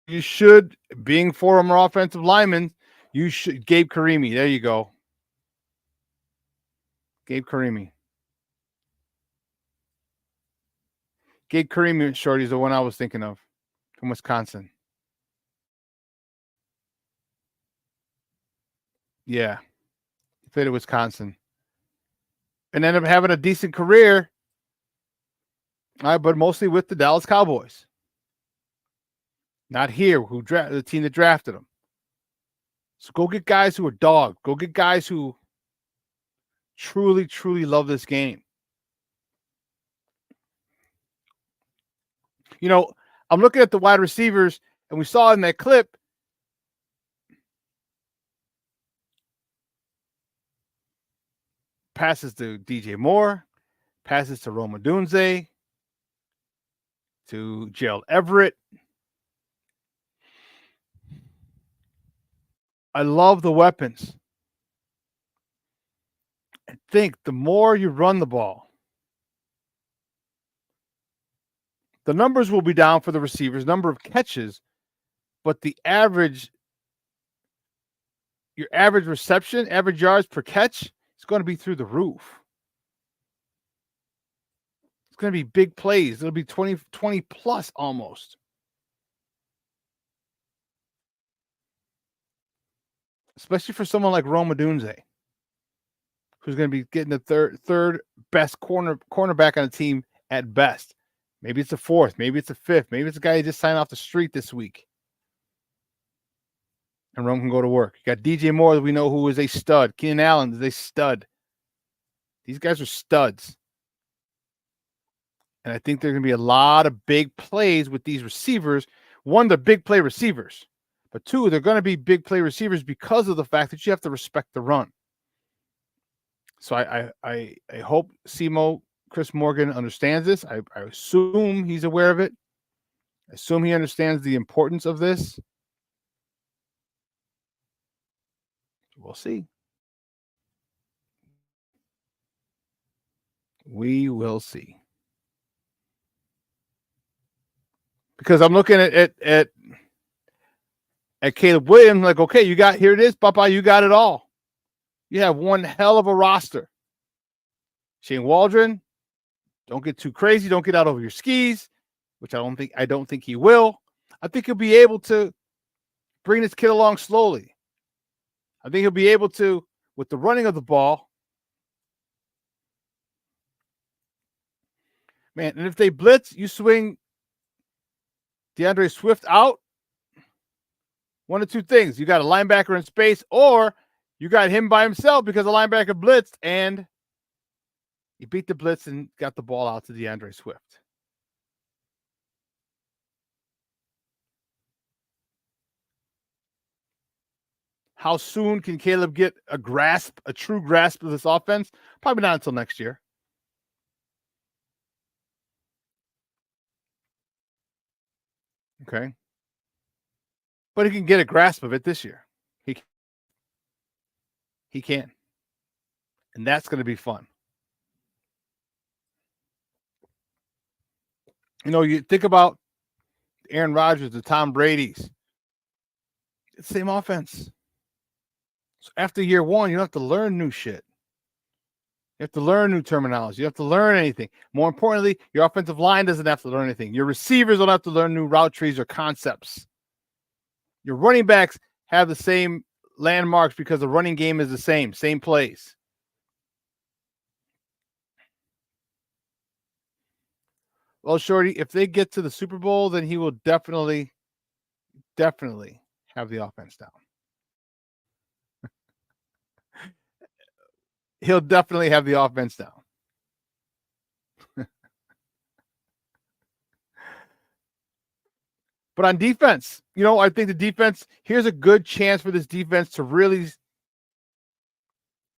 E: You should, being former offensive lineman, Gabe Karimi. There you go. Gabe Karimi. Gabe Karimi, Shorty, is the one I was thinking of from Wisconsin. Yeah. He played at Wisconsin. And ended up having a decent career, but mostly with the Dallas Cowboys. Not here, the team that drafted him. So go get guys who are dogged. Go get guys who truly, truly love this game. You know, I'm looking at the wide receivers, and we saw in that clip, passes to DJ Moore, passes to Rome Odunze, to Gerald Everett. I love the weapons. I think the more you run the ball, the numbers will be down for the receivers, number of catches, but the your average reception, average yards per catch is going to be through the roof. It's going to be big plays. It'll be 20 plus almost. Especially for someone like Rome Odunze, who's going to be getting the third best cornerback on the team at best. Maybe it's a fourth. Maybe it's a fifth. Maybe it's a guy who just signed off the street this week. And Rome can go to work. You got DJ Moore, that we know, who is a stud. Keenan Allen is a stud. These guys are studs. And I think there are going to be a lot of big plays with these receivers. One, they're big play receivers. But two, they're going to be big play receivers because of the fact that you have to respect the run. So I hope Chris Morgan understands this. I assume he's aware of it. I assume he understands the importance of this. We'll see. We will see. Because I'm looking at Caleb Williams, like, okay, here it is, Papa, you got it all. You have one hell of a roster. Shane Waldron, don't get too crazy, don't get out over your skis, which I don't think he will. I think he'll be able to bring this kid along slowly. I think he'll be able to, with the running of the ball. Man, and if they blitz, you swing DeAndre Swift out. One of two things. You got a linebacker in space, or you got him by himself because the linebacker blitzed and he beat the blitz and got the ball out to DeAndre Swift. How soon can Caleb get a true grasp of this offense? Probably not until next year. Okay. But he can get a grasp of it this year. He can. And that's going to be fun. You know, you think about Aaron Rodgers, the Tom Brady's. It's the same offense. So after year one, you don't have to learn new shit. You have to learn new terminology. You have to learn anything. More importantly, your offensive line doesn't have to learn anything. Your receivers don't have to learn new route trees or concepts. Your running backs have the same landmarks because the running game is the same plays. Well, Shorty, if they get to the Super Bowl, then he will definitely have the offense down. He'll definitely have the offense down. But on defense, you know, I think the defense, here's a good chance for this defense to really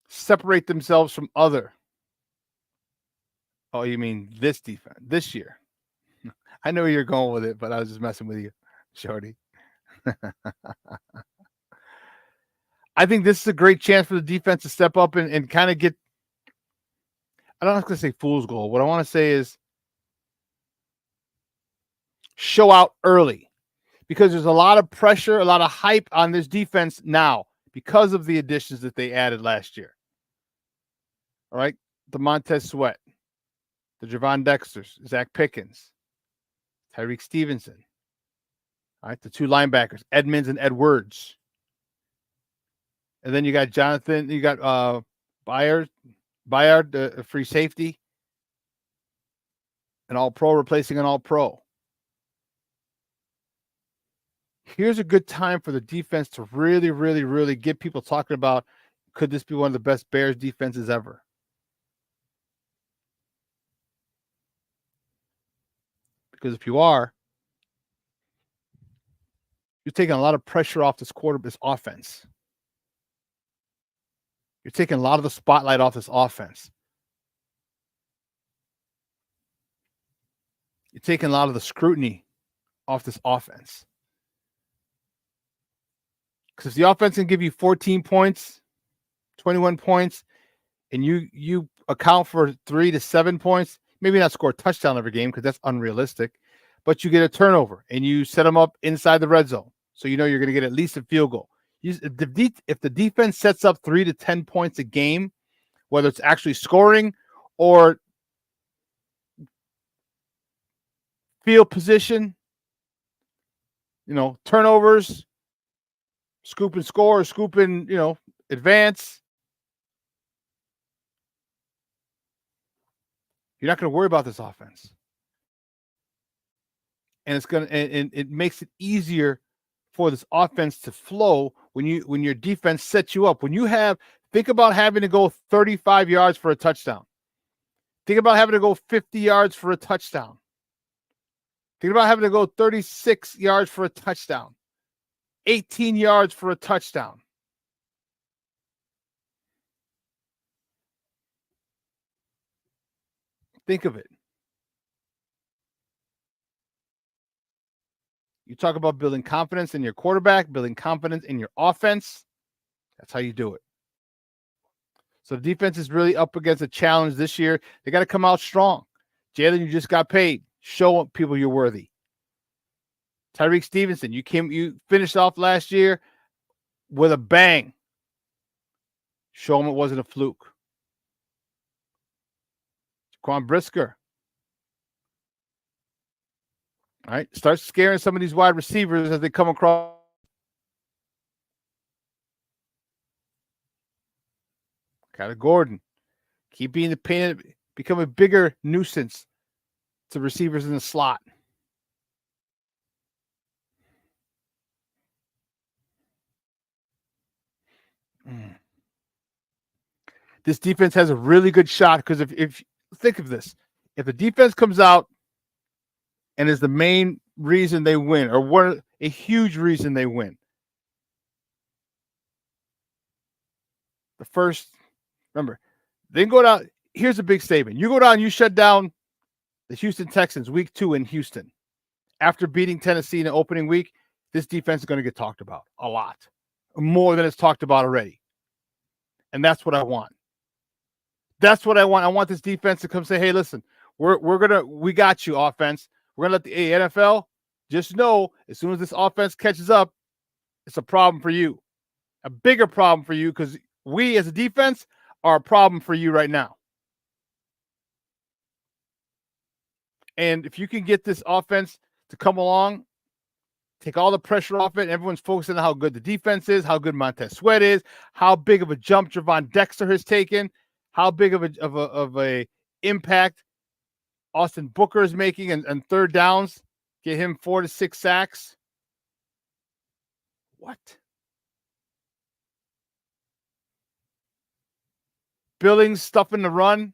E: separate themselves from other. Oh, you mean this defense, this year? I know where you're going with it, but I was just messing with you, Shorty. I think this is a great chance for the defense to step up and kind of get, I don't have to say fool's gold. What I want to say is show out early, because there's a lot of pressure, a lot of hype on this defense now because of the additions that they added last year. All right. The Montez Sweat, the Javon Dexters, Zach Pickens, Tyreek Stevenson. All right. The two linebackers, Edmonds and Edwards. And then you got Jonathan, you got Bayard, the free safety, an all-pro replacing an all-pro. Here's a good time for the defense to really, really, really get people talking about, could this be one of the best Bears defenses ever? Because if you are, you're taking a lot of pressure off this offense. You're taking a lot of the spotlight off this offense. You're taking a lot of the scrutiny off this offense. Because if the offense can give you 14 points, 21 points, and you account for 3 to 7 points, maybe not score a touchdown every game because that's unrealistic, but you get a turnover and you set them up inside the red zone. So you know you're going to get at least a field goal. If the defense sets up 3 to 10 points a game, whether it's actually scoring or field position, turnovers, scoop and score, scoop and, advance, you're not going to worry about this offense. And it makes it easier for this offense to flow when your defense sets you up. Think about having to go 35 yards for a touchdown. Think about having to go 50 yards for a touchdown. Think about having to go 36 yards for a touchdown. 18 yards for a touchdown. Think of it. You talk about building confidence in your quarterback, building confidence in your offense. That's how you do it. So the defense is really up against a challenge this year. They got to come out strong. Jalen, you just got paid. Show people you're worthy. Tyreek Stevenson, you finished off last year with a bang. Show them it wasn't a fluke. Jaquan Brisker. All right, start scaring some of these wide receivers as they come across. Kind of Gordon. Keep being the pain, become a bigger nuisance to receivers in the slot. This defense has a really good shot because if think of this, if the defense comes out and is the main reason they win, or a huge reason they win, remember, they can go down. Here's a big statement. You go down, you shut down the Houston Texans week 2 in Houston. After beating Tennessee in the opening week, this defense is going to get talked about a lot. More than it's talked about already. And that's what I want. That's what I want. I want this defense to come say, hey, listen, we got you, offense. We're going to let the NFL just know as soon as this offense catches up, it's a problem for you. A bigger problem for you because we as a defense are a problem for you right now. And if you can get this offense to come along, take all the pressure off it, and everyone's focusing on how good the defense is, how good Montez Sweat is, how big of a jump Javon Dexter has taken, how big of a impact Austin Booker is making and third downs, get him 4 to 6 sacks. What? Billings stuffing the run.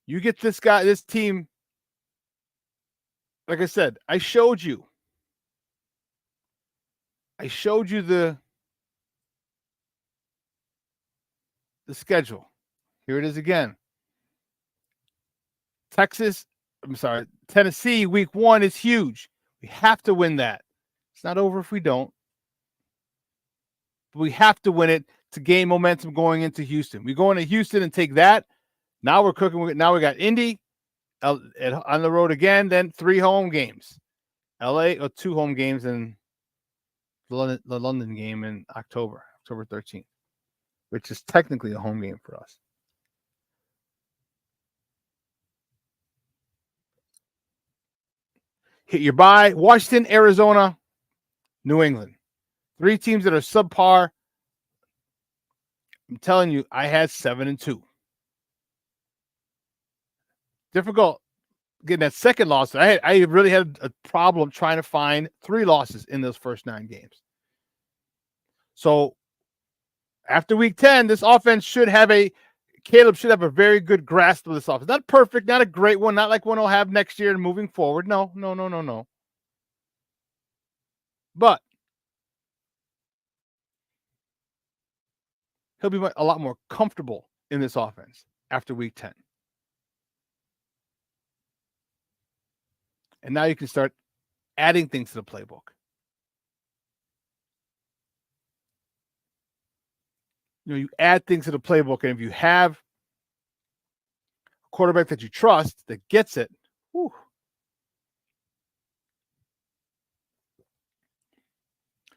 E: You get this team. Like I said, I showed you the schedule. Here it is again. Tennessee, week 1 is huge. We have to win that. It's not over if we don't. But we have to win it to gain momentum going into Houston. We go into Houston and take that. Now we're cooking. Now we got Indy on the road again, then 3 home games. LA, or 2 home games, and the London game in October 13th, which is technically a home game for us. Hit your bye: Washington, Arizona, New England. 3 teams that are subpar. I'm telling you, I had 7-2. Difficult getting that second loss. I really had a problem trying to find 3 losses in those first 9 games. So after week 10, this offense Caleb should have a very good grasp of this offense. Not perfect, not a great one, not like one he'll have next year and moving forward. No. But he'll be a lot more comfortable in this offense after week 10. And now you can start adding things to the playbook. You add things to the playbook, and if you have a quarterback that you trust that gets it, whew.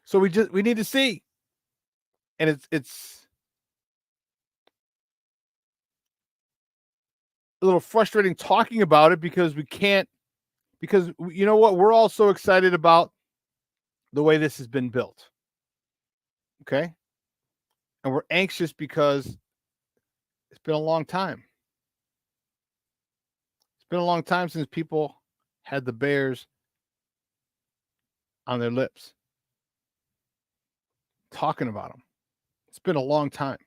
E: So we need to see. And it's a little frustrating talking about it because you know what? We're all so excited about the way this has been built. Okay? And we're anxious because it's been a long time. It's been a long time since people had the Bears on their lips talking about them. It's been a long time.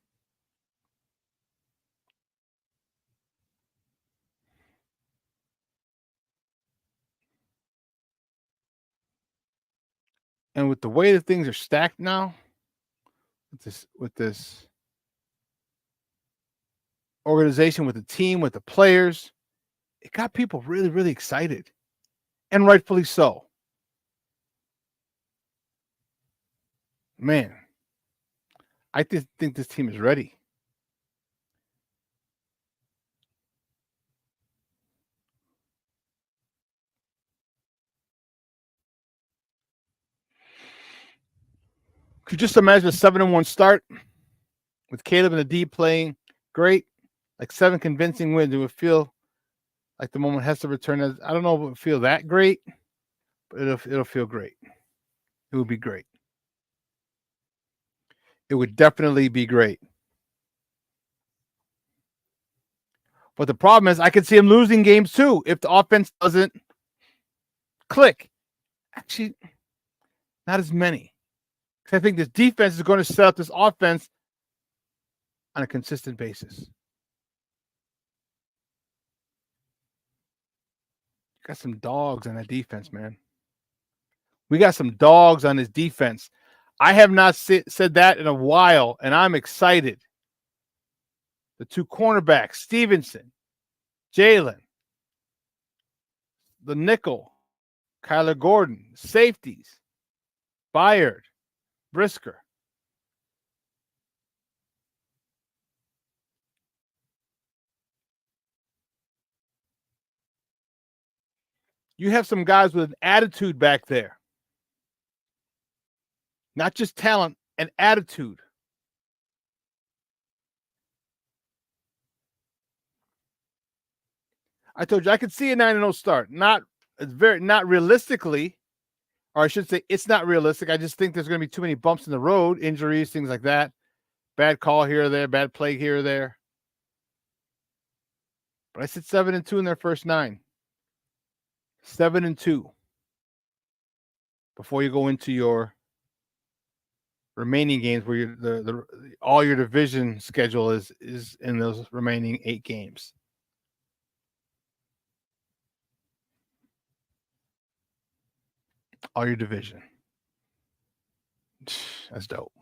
E: And with the way that things are stacked now, with this organization, with the team, with the players, it got people really, really excited. And rightfully so. Man, I think this team is ready. Could you just imagine a 7-1 start with Caleb and the D playing great, like 7 convincing wins? It would feel like the moment has to return. I don't know if it would feel that great, but it'll feel great. It would be great. It would definitely be great. But the problem is I could see him losing games too if the offense doesn't click. Actually, not as many. Because I think this defense is going to set up this offense on a consistent basis. Got some dogs on that defense, man. We got some dogs on this defense. I have not said that in a while, and I'm excited. The 2 cornerbacks, Stevenson, Jalen, the nickel, Kyler Gordon, safeties, Byard, Brisker. You have some guys with an attitude back there. Not just talent, an attitude. I told you I could see a 9-0 start. Not realistically, or I should say it's not realistic. I just think there's going to be too many bumps in the road, injuries, things like that. Bad call here or there, bad play here or there. But I said 7-2 in their first 9. 7-2 before you go into your remaining games, where all your division schedule is in those remaining 8 games. All your division. That's dope.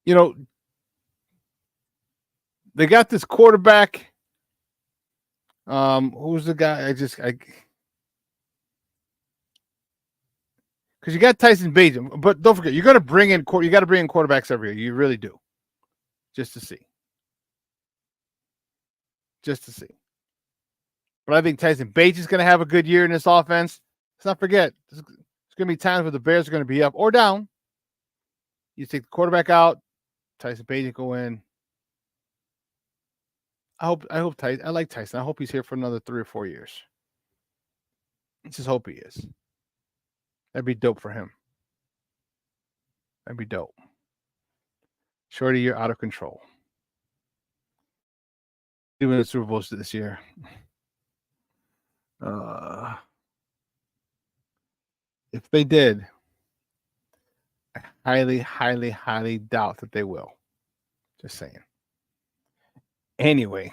E: You know, they got this quarterback. Who's the guy? Because you got Tyson Bagent, but don't forget, you got to bring in quarterbacks every year. You really do, just to see. But I think Tyson Bagent is going to have a good year in this offense. Let's not forget, there's going to be times where the Bears are going to be up or down. You take the quarterback out, Tyson Bagent go in. I like Tyson. I hope he's here for another 3 or 4 years. I just hope he is. That'd be dope for him. That'd be dope. Shorty, you're out of control. Doing the Super Bowl this year. If they did, I highly, highly, highly doubt that they will. Just saying. Anyway.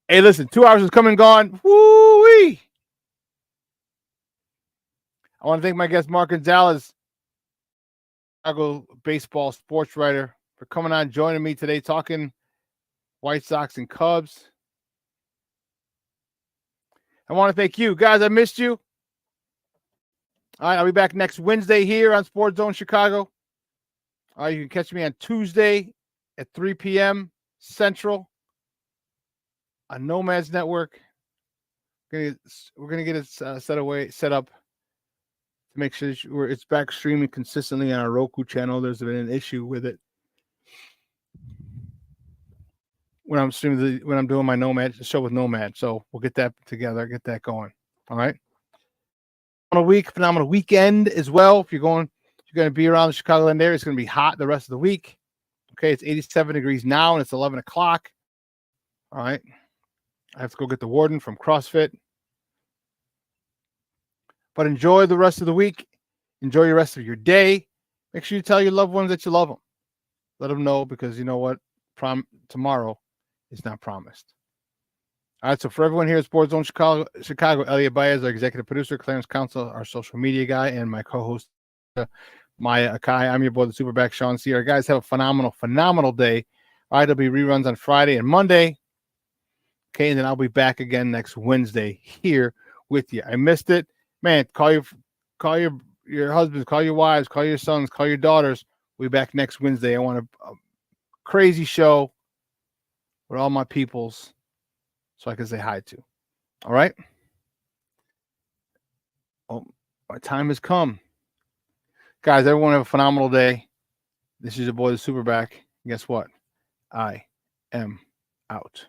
E: Hey, listen, 2 hours is come and gone. Woo-wee! I want to thank my guest, Mark Gonzalez, Chicago baseball sports writer, for coming on, joining me today, talking White Sox and Cubs. I want to thank you. Guys, I missed you. All right, I'll be back next Wednesday here on Sports Zone Chicago. All right, you can catch me on Tuesday at 3 p.m. Central on Nomads Network. We're gonna get it set up to make sure it's back streaming consistently on our Roku channel. There's been an issue with it when I'm doing my Nomad show with Nomad. So we'll get that together, get that going. All right. Phenomenal weekend as well. If you're going to be around the Chicagoland area, it's going to be hot the rest of the week. Okay, it's 87 degrees now, and it's 11 o'clock. All right. I have to go get the warden from CrossFit. But enjoy the rest of the week. Enjoy the rest of your day. Make sure you tell your loved ones that you love them. Let them know, because you know what? Tomorrow is not promised. All right, so for everyone here at Sports Zone Chicago, Elliot Baez, our executive producer, Clarence Council, our social media guy, and my co-host, Maya Akai. I'm your boy, the Superback, Shawn Sierra. Guys, have a phenomenal day. All right, there'll be reruns on Friday and Monday. Okay, and then I'll be back again next Wednesday here with you. I missed it. Man, call your husbands, call your wives, call your sons, call your daughters. We'll be back next Wednesday. I want a crazy show with all my peoples, so I can say hi to. All right? Oh, my time has come. Guys, everyone have a phenomenal day. This is your boy, the Superback. Guess what? I am out.